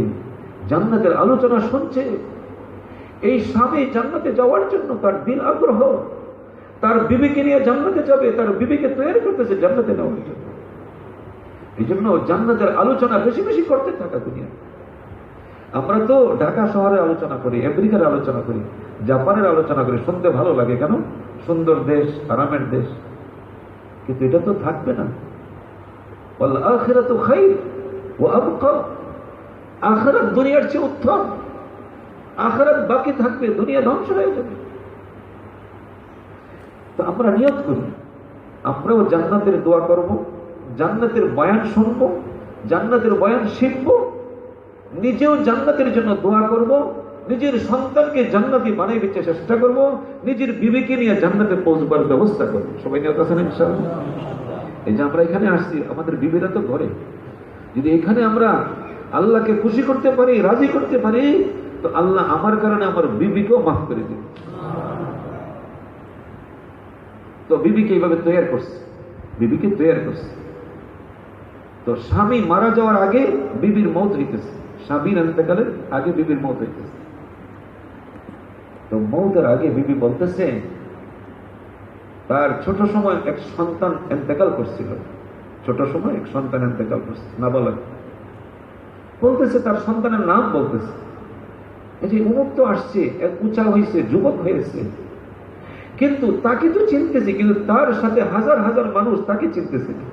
জান্নাতের আলোচনা শুনছে। এই স্বামী জান্নাতে যাওয়ার জন্য তার দিল আগ্রহ, তার বিবিকে নিয়ে জান্নাতে যাবে, তার বিবিকে তৈরি করতেছে জান্নাতে নেওয়ার জন্য। এই জন্য জান্নাতের আলোচনা বেশি বেশি করতে থাকা দুনিয়া। আমরা তো ঢাকা শহরে আলোচনা করি, আমেরিকার আলোচনা করি, জাপানের আলোচনা করি, শুনতে ভালো লাগে কেন? সুন্দর দেশ, আরামের দেশ। কিন্তু এটা তো থাকবে না। ওয়াল আখিরাতু খায়র ওয়া আবকা। আখিরাত দুনিয়ার চেয়ে উত্তম, আখিরাত বাকি থাকবে, দুনিয়া ধ্বংস হয়ে যাবে। তো আমরা নিয়ত করি, আমরাও জান্নাতের দোয়া করব, জান্নাতের বয়ান শুনব, জান্নাতের বয়ান শিখব, নিজেও জান্নাতের জন্য দোয়া করব, নিজের সন্তানকে জান্নাতি বানাইতে চেষ্টা করব, নিজের বিবিকে নিয়ে জান্নাতে পৌঁছবার ব্যবস্থা করব। সবাই নিয়ত আছেন ইনশাআল্লাহ? এই যে আমরা এখানে আসছি, আমাদের বিবিরা তো ঘরে, যদি এখানে আমরা আল্লাহকে খুশি করতে পারি, রাজি করতে পারি, তো আল্লাহ আমার কারণে আমার বিবিকেও মাফ করে দিবে। তো বিবিকে এইভাবে তৈরি করছে, বিবিকে তৈরি করছে। তো স্বামী মারা যাওয়ার আগে বিবির মৌত হইতেছে, স্বামীর ইন্তেকালের আগে বিবির মৌত হইতেছে। তো মৌতের আগে বিবি বলতেছে তার ছোট সময় এক সন্তান ইন্তেকাল করছিল, ছোট সময় এক সন্তান ইন্তেকাল করছে, নাবালক। বলতেছে তার সন্তানের নাম বলতেছে। এই যে অমুক তো আসছে, এক উঁচা হয়েছে, যুবক হয়েছে, কিন্তু তাকে তো চিনতেছি, কিন্তু তার সাথে হাজার হাজার মানুষ তাকে চিনতেছে না।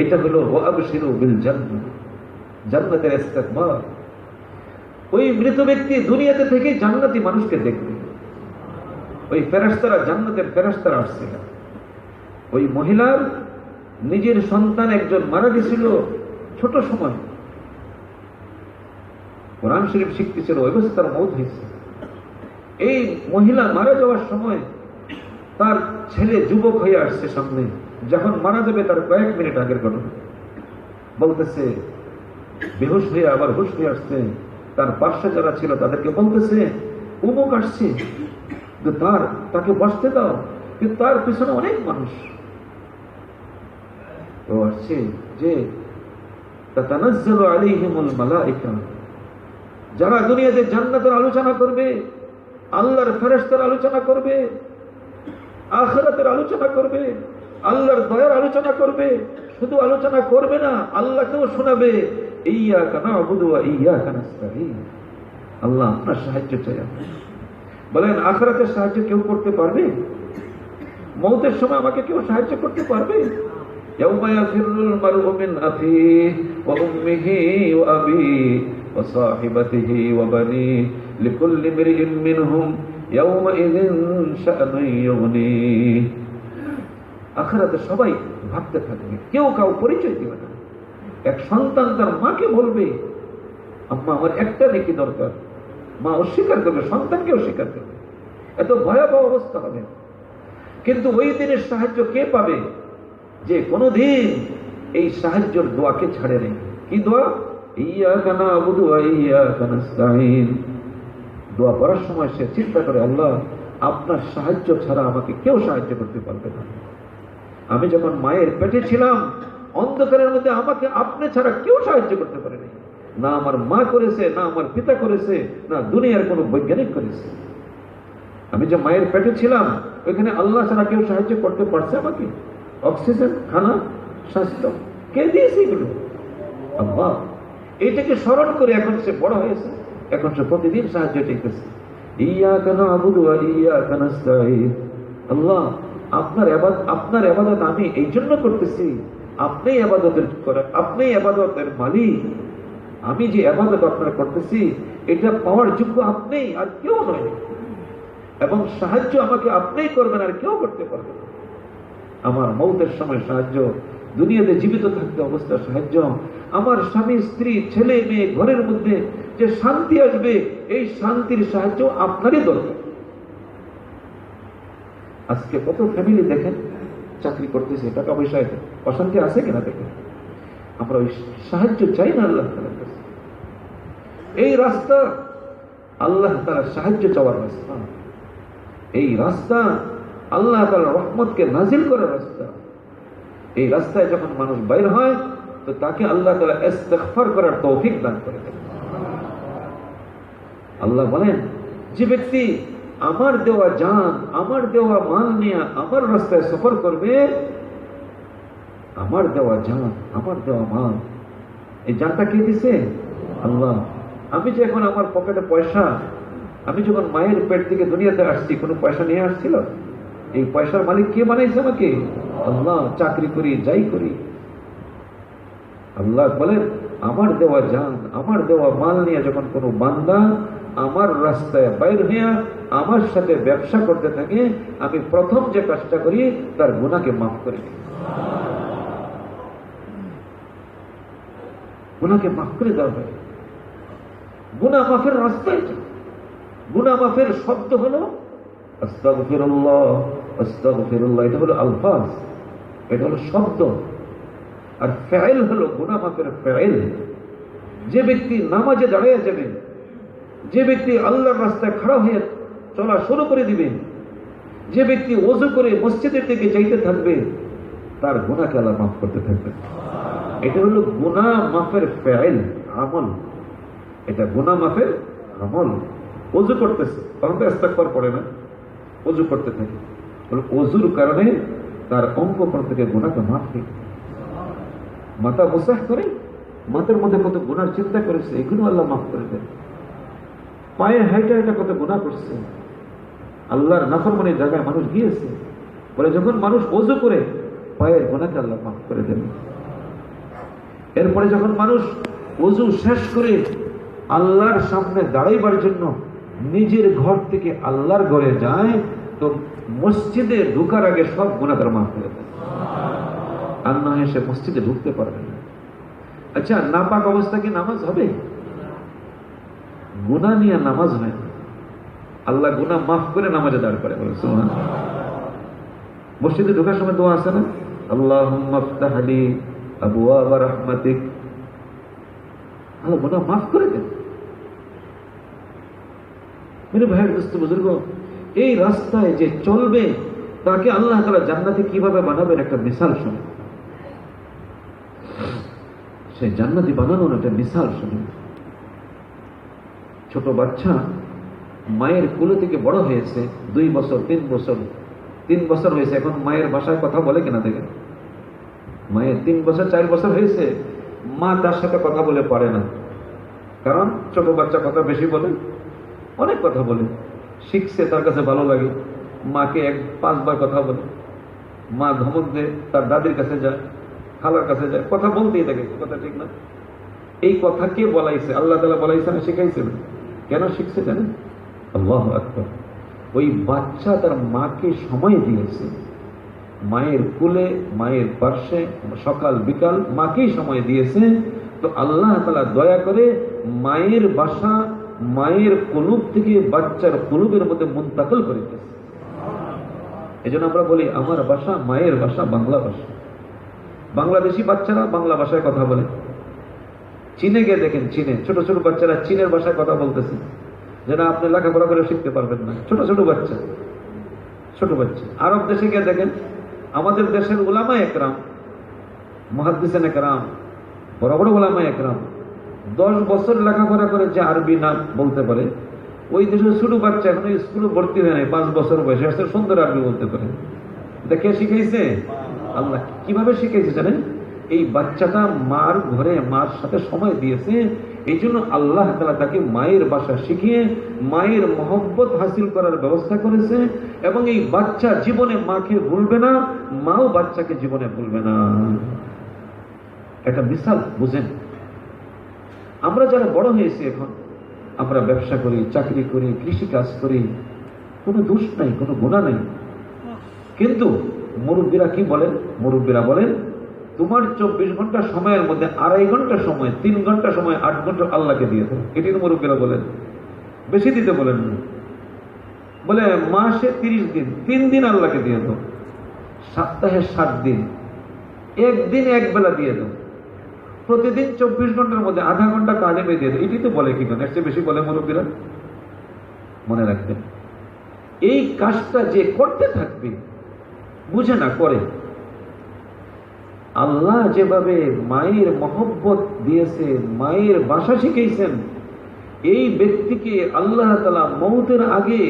এটা হলো ওয়াবশিরু বিল জান্নাহ, জান্নাতের ইস্তেকবাল। ওই মৃত ব্যক্তি দুনিয়াতে থেকে জান্নাতি মানুষকে দেখবে। ওই ফেরেশতারা, জান্নাতের ফেরেশতারা আসছে। ওই মহিলার নিজের সন্তান একজন মারা গেছিল ছোট সময়, কোরআন শরীফ শিখতেছিল, ওই বছর তার মওত হয়েছে। এই মহিলা মারা যাওয়ার সময় তার ছেলে যুবক হয়ে আসছে সামনে, যখন মারা যাবে তার কয়েক মিনিট আগের ঘটনা বলতেছে, বেহুশ হয়ে আবার হুশ হয়ে আসছে। তার পাশে যারা ছিল তাদেরকে বলতেছে অমুক আসছে, তাকে বসতে দাও, কিন্তু তার পিছনে অনেক মানুষ। ও আসছে যে তাতানাজ্জালু আলাইহিমুল মালায়েকা, যারা দুনিয়াতে জান্নাতের আলোচনা করবে, আল্লাহর ফেরেশতার আলোচনা করবে, আখিরাতের আলোচনা করবে, আল্লাহর দয়ার আলোচনা করবে। শুধু আলোচনা করবে না, আল্লাহকেও শোনাবে, ইয়্যাকা না'বুদু ওয়া ইয়্যাকা নাস্তাঈন। আল্লাহ আপনার সাহায্য চাই। বলেন আখিরাতের সাহায্য কেউ করতে পারবে? মওতের সময় আমাকে কেউ সাহায্য করতে পারবে? ইয়াউমা ইয়াফিরুল মার'উ মিন আখিহি ওয়া উম্মিহি ওয়া আবিহি ওয়া সাহিবাতিহি ওয়া বানিহি লিকুল্লি ইমরিইন মিনহুম ইয়াউমাইযিন শা'নুন ইউগনিহি। আখিরাতে সবাই ভাবতে থাকবে, কেউ কাউ পরিচয় দিবে না। এক সন্তান তার মাকে বলবে, আম্মা আমার একটা নেকি দরকার, মা অস্বীকার করবে, সন্তানকে অস্বীকার করবে। এত ভয়াবহ অবস্থা হবে। কিন্তু ওই দিনের সাহায্য কে পাবে? যে কোনদিন এই সাহায্যের দোয়াকে ছাড়ে নেই। কি দোয়া? ইয়্যাকা না'বুদু ওয়া ইয়্যাকা নাস্তাঈন। দোয়া করার সময় সে চিন্তা করে, আল্লাহ আপনার সাহায্য ছাড়া আমাকে কেউ সাহায্য করতে পারবে না। আমি যখন মায়ের পেটে ছিলাম, অন্ধকারের মধ্যে আমাকে আপনি ছাড়া কেউ সাহায্য করতে পারেনি। না আমার মা করেছে, না আমার পিতা করেছে, না দুনিয়ার কোনো বৈজ্ঞানিক করেছে। আমি যে মায়ের পেটে ছিলাম, ওইখানে আল্লাহ ছাড়া কেউ সাহায্য করতে পারছে আমাকে? অক্সিজেন, খানা, স্বাস্থ্য কে দিয়েছে এগুলো? আল্লাহ। এইটাকে স্মরণ করে এখন সে বড় হয়েছে, এখন সে প্রতিদিন সাহায্য চাইতেছে। ইয়্যাকা না'বুদু ওয়া ইয়্যাকা নাস্তাঈন। আল্লাহ আপনার ইবাদত আমি এই জন্য করতেছি, আপনি ইবাদতের মালিক। আমি যে ইবাদত আপনার করতেছি, এটা পাওয়ার যোগ্য আপনি, আর কেউ নয়। এবং সাহায্য আমাকে আপনিই করবেন, আর কেউ করতে পারবে না। আমার মওতের সময় সাহায্য, দুনিয়াতে জীবিত থাকতে অবস্থা সাহায্য, আমার স্বামী স্ত্রী ছেলে মেয়ে ঘরের মধ্যে যে শান্তি আসবে, এই শান্তির সাহায্য আপনারই দরকার। আজকে কত ফ্যামিলি দেখেন চাকরি করতেছে, টাকা পয়সা অশান্তি আছে কিনা দেখেন। আমরা ওই সাহায্য চাই না আল্লাহ তাআলার কাছে। এই রাস্তা আল্লাহ তাআলার সাহায্য চাওয়ার রাস্তা, এই রাস্তা আল্লাহ তাআলার রহমতকে নাজিল করার রাস্তা। এই রাস্তায় যখন মানুষ বাইর হয়, তো তাকে আল্লাহ তাআলা ইস্তিগফার করার তৌফিক দান করে দেন। আল্লাহ বলেন, যে ব্যক্তি আমার দেওয়া জান, আমার দেওয়া মাল নিয়ে আমার রাস্তায় সফর করবে, আমার দেওয়া জান, আমার দেওয়া মাল, এই জানটা কে দিছে? আল্লাহ। আমি যে এখন আমার পকেটে পয়সা, আমি যখন মায়ের পেট থেকে দুনিয়াতে আসছি, কোনো পয়সা নিয়ে আসছিল? এই পয়সার মালিক কে বানাইছে আমাকে? আল্লাহ। চাকরি করি, যাই করি, আল্লাহ বলেন আমার দেওয়া জান, আমার দেওয়া মাল নিয়ে যখন কোনো বান্দা আমার রাস্তায় বাইর হইয়া আমার সাথে ব্যবসা করতে থাকে, আমি প্রথম যে কাজটা করি, তার গুনাহকে মাফ করে দিই। গুনাহকে মাফ করে দেওয়া হয়। গুনাহ মাফের রাস্তা এটা। গুনাহ মাফের শব্দ হলো আস্তাগফিরুল্লাহ, আস্তাগফিরুল্লাহ। এটা হলো আলফাজ, এটা হলো শব্দ। আর ফাইল হলো গুনাহ মাফের ফাইল। যে ব্যক্তি নামাজে দাঁড়িয়ে যাবে, যে ব্যক্তি আল্লাহর রাস্তায় খাড়া হয়ে চলা শুরু করে দিবে, যে ব্যক্তি ওযু করে মসজিদের দিকে যাইতে থাকবে, তার গুনাহকে আল্লাহ মাফ করতে থাকবে। এটা হলো গুনাহ মাফের ফাইল, আমল। এটা গুনাহ মাফের আমল। ওযু করতেছে, তখন তো ইস্তিগফার পড়ে না, ওযু করতে থাকে। ওযুর কারণে তার অঙ্গ থেকে গুনাহকে মাফ করে। মাথা মুসাহ করে, মাথার মধ্যে কত গুনার চিন্তা করেছে, এগুলো আল্লাহ মাফ করে দেন। পায়ে হাইটা হাইটা কত গুনাহ করছে, আল্লাহর নাফরমানির জায়গায় মানুষ গিয়েছে। বলে যখন মানুষ ওযু করে পায়ের গুনাহকে আল্লাহ মাফ করে দেন। এরপরে যখন মানুষ ওযু শেষ করে আল্লাহর সামনে দাঁড়াইবার জন্য নিজের ঘর থেকে আল্লাহর ঘরে যায়, তো মসজিদে ঢোকার আগে সব গুনাহ তার মাফ করে দেন, আর না এসে মসজিদে ঢুকতে পারবে না। আচ্ছা, নাপাক অবস্থা কি নামাজ হবে? গুনাহ নিয়ে নামাজ হয় না, আল্লাহ গুনাহ মাফ করে নামাজে দাঁড় করে। বলে সুবহানাল্লাহ। মসজিদে ঢোকার সময় দোয়া আছে না, আল্লাহুম্মা ইফতাহ লি আবওয়াব রাহমাতিক, আল্লাহ গুনাহ মাফ করে দেন। মেরে ভাইয়ের দোস্ত বুজুর্গ, এই রাস্তায় যে চলবে তাকে আল্লাহ তাআলা জান্নাতে কিভাবে বানাবেন একটা মিসাল শুনুন। সেই জান্নাতি বানানোর একটা মিসাল শুনুন। ছোট বাচ্চা মায়ের কোলে থেকে বড় হয়েছে, 2 বছর 3 বছর 3 বছর হয়েছে, এখন মায়ের ভাষায় কথা বলে কিনা দেখেন। মায়ের 3 বছর 4 বছর হয়েছে, মা তার সাথে কথা বলে পারে না, কারণ ছোট বাচ্চা কথা বেশি বলে, অনেক কথা বলে, শিখছে, তার কাছে ভালো লাগে। মাকে 5 বার কথা বলে, মা ধমক দেয়, তার দাদির কাছে যায়, খালার কাছে যায়, কথা বলতেই থাকে, কথা ঠিক না। এই কথা কে বলাইছে? আল্লাহ তাআলা বলাইছে না শিখাইছে? কেন শিখছে জানেন? আল্লাহু আকবার। ওই বাচ্চা তার মাকে সময় দিয়েছে, মায়ের কোলে, মায়ের পার্শ্বে সকাল বিকাল মাকেই সময় দিয়েছে। তো আল্লাহ তাআলা দয়া করে মায়ের বাসা মায়ের কুলুব থেকে বাচ্চার কুলুবের মধ্যে মুনতাকিল করে দিয়েছে। এজন্য আমরা বলি আমার ভাষা মায়ের ভাষা বাংলা ভাষা। বাংলাদেশি বাচ্চারা বাংলা ভাষায় কথা বলে। চীনে গিয়ে দেখেন, চীনে ছোট ছোট বাচ্চারা চীনের ভাষায় কথা বলতেছে, যেটা আপনি লেখাপড়া করে শিখতে পারবেন না। ছোট ছোট বাচ্চা, ছোট বাচ্চা। আরব দেশে গিয়ে দেখেন, আমাদের দেশের উলামায়ে একরাম, মুহাদ্দিসিনে কেরাম, বড় বড় উলামায়ে একরাম 10 বছর লেখাপড়া করে যে আরবি নাম বলতে পারে, ওই দেশের ছোট বাচ্চা এখন স্কুলে ভর্তি হয় নাই, 5 বছর বয়সে আসলে সুন্দর আরবি বলতে পারে। দেখে শিখাইছে আল্লাহ। কিভাবে শিখাইছে জানেন? এই বাচ্চাটা মার ঘরে মার সাথে সময় দিয়েছে, এই জন্য আল্লাহ তাআলা তাকে মায়ের ভাষা শিখিয়ে মায়ের মহব্বত হাসিল করার ব্যবস্থা করেছে। এবং এই বাচ্চা জীবনে মাকে ভুলবে না, মাও বাচ্চাকে জীবনে ভুলবে না। একটা মিসাল বুঝেন। আমরা যারা বড় হয়েছি এখন, আমরা ব্যবসা করি, চাকরি করি, কৃষি কাজ করি, কোনো দোষ নাই, কোনো গুনাহ নাই। কিন্তু মুরব্বীরা কি বলেন? মুরব্বীরা বলেন তোমার 24 ঘন্টা সময়ের মধ্যে 2.5 ঘন্টা সময়, 3 ঘন্টা সময়, 8 ঘন্টা আল্লাহকে দিয়ে দাও। এটি তো মুরব্বীরা বলেন, বেশি দিতে বলেন না। বলে মাসে 30 দিন, 3 দিন আল্লাহকে দিয়ে দাও, সপ্তাহে 7 দিন, একদিন এক বেলা দিয়ে দাও, প্রতিদিন 24 ঘন্টার মধ্যে আধা ঘন্টা কাজে দিয়ে দাও। এটি তো বলে কি না, এর চেয়ে বেশি বলে মুরব্বীরা। মনে রাখবেন, এই কাজটা যে করতে থাকবে, বুঝে না করে, আল্লাহ যেভাবে মায়ের মহব্বত দিয়েছে, মায়ের ভাষা শিখিয়েছেন, এই ব্যক্তিকে আল্লাহ তাআলা মৌতের আগে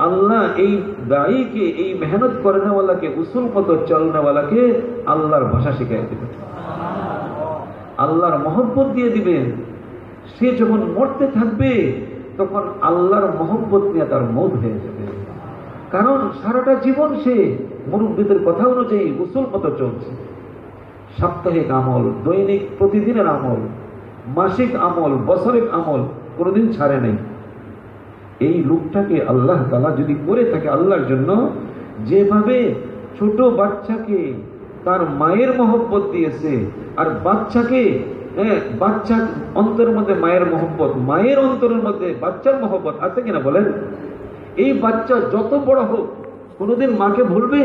আল্লাহ এই দায়ীকে, এই মেহনত করেনেওয়ালাকে, উসুল মতো চলনেওয়ালাকে আল্লাহর ভাষা শিখিয়ে দিবেন, আল্লাহর মহব্বত দিয়ে দিবেন। সে যখন মরতে থাকবে তখন আল্লাহর মহব্বত নিয়ে তার মৌত হয়ে যাবে। কারণ সারাটা জীবন সে মুরব্বীদের কথা অনুযায়ী উসুল মতো চলছে। সাপ্তাহিক আমল, দৈনিক প্রতিদিনের আমল, মাসিক আমল, বছরিক আমল কোনোদিন ছাড়ে নাই। এই লোকটাকে আল্লাহ তাআলা যদি করে থাকে আল্লাহর জন্য, যেভাবে ছোট বাচ্চাকে তার মায়ের মহব্বত দিয়েছে, আর বাচ্চাকে বাচ্চার অন্তরের মধ্যে মায়ের মহব্বত, মায়ের অন্তরের মধ্যে বাচ্চার মহব্বত আছে কিনা বলেন? এই বাচ্চা যত বড় হোক কোনোদিন মাকে ভুলবে?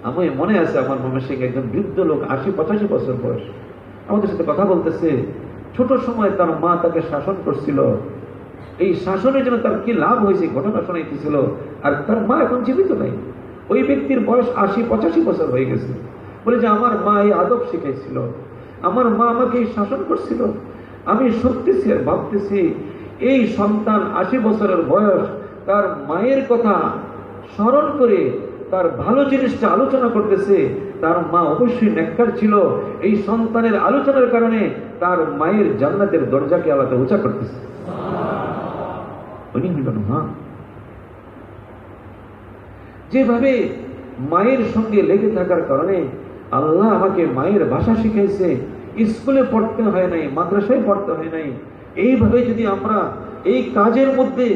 আমি মনে আছে, আমার ময়মনসিংহে একজন বৃদ্ধ লোক, 80-85 বছর বয়স, আমাদের সাথে কথা বলতেছে। ছোট সময় তার মা তাকে শাসন করছিল, এই শাসনের জন্য তার কি লাভ হয়েছে ঘটনা শোনাইতেছিল। আর তার মা এখন জীবিত নাই। ওই ব্যক্তির বয়স 80-85 বছর হয়ে গেছে। বলে যে আমার মা এই আদব শিখাইছিল, আমার মা আমাকে এই শাসন করছিল। আমি শুনতেছি আর ভাবতেছি, এই সন্তান 80 বছরের বয়স তার মায়ের কথা স্মরণ করে তার ভালো জিনিসটা আলোচনা করতেছে। তার মা অবশ্যই নেককার ছিল, এই সন্তানের আলোচনার কারণে তার মায়ের জান্নাতের দরজাকে আল্লাহ উঁচা করতেছে। উনি হলেন মা। যেভাবে মায়ের সঙ্গে লেগে থাকার কারণে আল্লাহ আমাকে মায়ের ভাষা শিখাইছে, স্কুলে পড়তে হয় নাই, মাদ্রাসায় পড়তে হয় নাই, এইভাবে যদি আমরা এই কাজের মধ্যে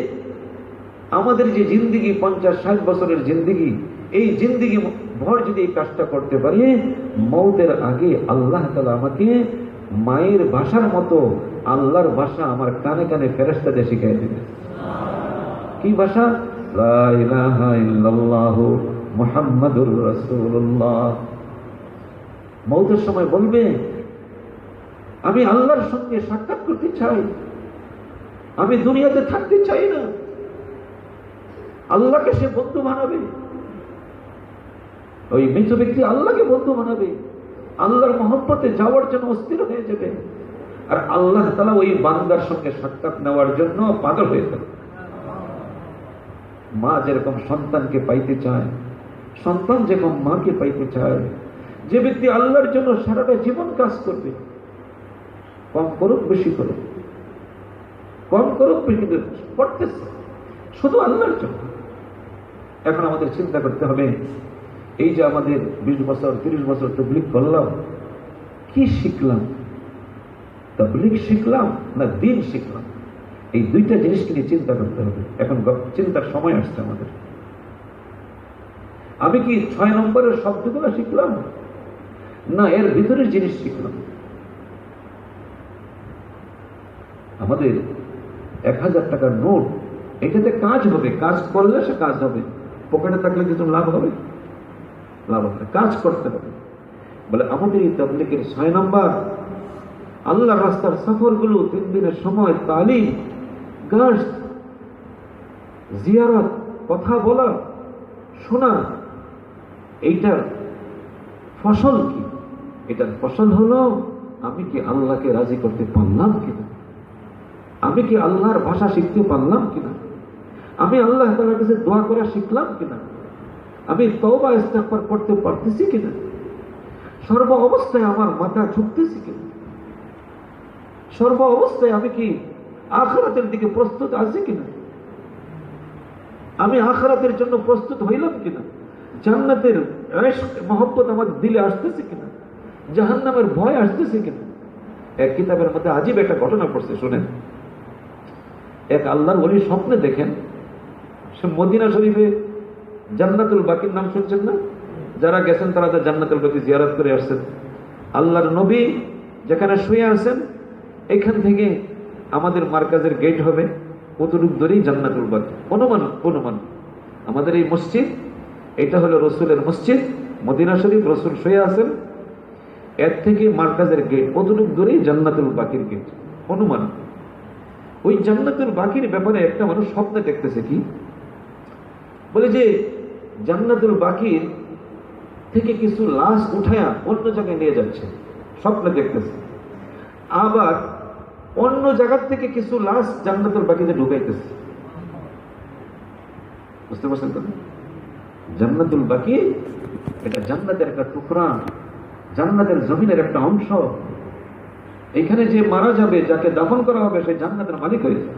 আমাদের যে জিন্দিগি 50-60 বছরের জিন্দিগি, এই জিন্দিগি ভর যদি এই কাজটা করতে পারি, মৌতের আগে আল্লাহ তাআলা আমাকে মায়ের ভাষার মতো আল্লাহর ভাষা আমার কানে কানে ফেরেশতা দিয়ে শিখাই দিবে। কি ভাষা? লা ইলাহা ইল্লাল্লাহু মুহাম্মাদুর রাসূলুল্লাহ। মৌতের সময় বলবে, আমি আল্লাহর সঙ্গে সাক্ষাৎ করতে চাই, আমি দুনিয়াতে থাকতে চাই না। আল্লাহকে সে বন্ধু বানাবে, ওই মৃত ব্যক্তি আল্লাহকে বন্ধু বানাবে, আল্লাহর মহব্বতে যাওয়ার জন্য অস্থির হয়ে যাবে, আর আল্লাহ তাআলা ওই বান্দার সঙ্গে সাক্ষাৎ নেওয়ার জন্য পাগল হয়ে যাবে। মা যেরকম সন্তানকে পাইতে চায়, সন্তান যেরকম মাকে পাইতে চায়, যে ব্যক্তি আল্লাহর জন্য সারাটা জীবন কাজ করবে, কম করুক বেশি করুক, কম করুক বেশি করুক, করতেছে শুধু আল্লাহর জন্য। এখন আমাদের চিন্তা করতে হবে, এই যে আমাদের 20 বছর 30 বছর তাবলীগ করলাম, কি শিখলাম? তাবলীগ শিখলাম না দ্বীন শিখলাম? এই দুইটা জিনিসকে নিয়ে চিন্তা করতে হবে। এখন চিন্তার সময় আসছে আমাদের। আমি কি 6 নম্বরের শব্দগুলো শিখলাম, না এর ভিতরের জিনিস শিখলাম? আমাদের 1000 টাকার নোট, এটাতে কাজ হবে, কাজ করলে সে কাজ হবে। পকেটে থাকলে কিন্তু লাভ হবে? লাভ হবে, কাজ করতে হবে। বলে আমাদের এই তাবলীগের 6 নম্বর আল্লাহ রাস্তার সফরগুলো, 3 দিনের সময়, তালিম, গাছ, জিয়ারত, কথা বলা, শোনা, এইটার ফসল কি? এটার ফসল হলো আমি কি আল্লাহকে রাজি করতে পারলাম কিনা, আমি কি আল্লাহর ভাষা শিখতে পারলাম কিনা, আমি আল্লাহ তাআলার কাছে দোয়া করা শিখলাম কিনা, আমি তওবা ইস্তেগফার করতে পারতেছি কিনা, সর্ব অবস্থায় আমার মাথা ঝুঁকতেছি কিনা, সর্ব অবস্থায় আমি কি আখিরাতের দিকে প্রস্তুত আছি কিনা, আমি আখিরাতের জন্য প্রস্তুত হইলাম কিনা, জান্নাতের ইশক মহব্বত আমার দিলে আসতেছে কিনা, জাহান্নামের ভয় আসতেছে কিনা। এক কিতাবের মধ্যে আজীব একটা ঘটনা পড়ছে, শুনেন। এক আল্লাহর ওলি স্বপ্নে দেখেন, সে মদিনা শরীফে জান্নাতুল বাকির নাম শুনছেন না? যারা গেছেন তারা তো জান্নাতুল বাকি জিয়ারত করে আসছেন। আল্লাহর নবী যেখানে শুয়ে আছেন, এখান থেকে আমাদের মার্কাজের গেট হবে, কতটুক দূরেই জান্নাতুল বাকি। অনুমান আমাদের এই মসজিদ, এটা হলো রসুলের মসজিদ মদিনা শরীফ, রসুল শুয়ে আছেন, এর থেকে মার্কাজের গেট কতটুক দূরেই জান্নাতুল বাকির গেট। অনুমান। ওই জান্নাতুল বাকির ব্যাপারে একটা মানুষ স্বপ্নে দেখতেছে, কি বলে যে জান্নাতুল বাকির থেকে কিছু লাশ উঠায়া অন্য জায়গায় নিয়ে যাচ্ছে, স্বপ্নে দেখতেছে। আবার অন্য জায়গার থেকে কিছু লাশ জান্নাতুল বাকিতে ঢুকাইতেছে। বুঝতে পারছেন তো? জান্নাতুল বাকি এটা জান্নাতের একটা টুকরা, জান্নাতের জমিনের একটা অংশ। এখানে যে মারা যাবে, যাকে দাফন করা হবে, সেই জান্নাতের মালিক হয়ে যাবে।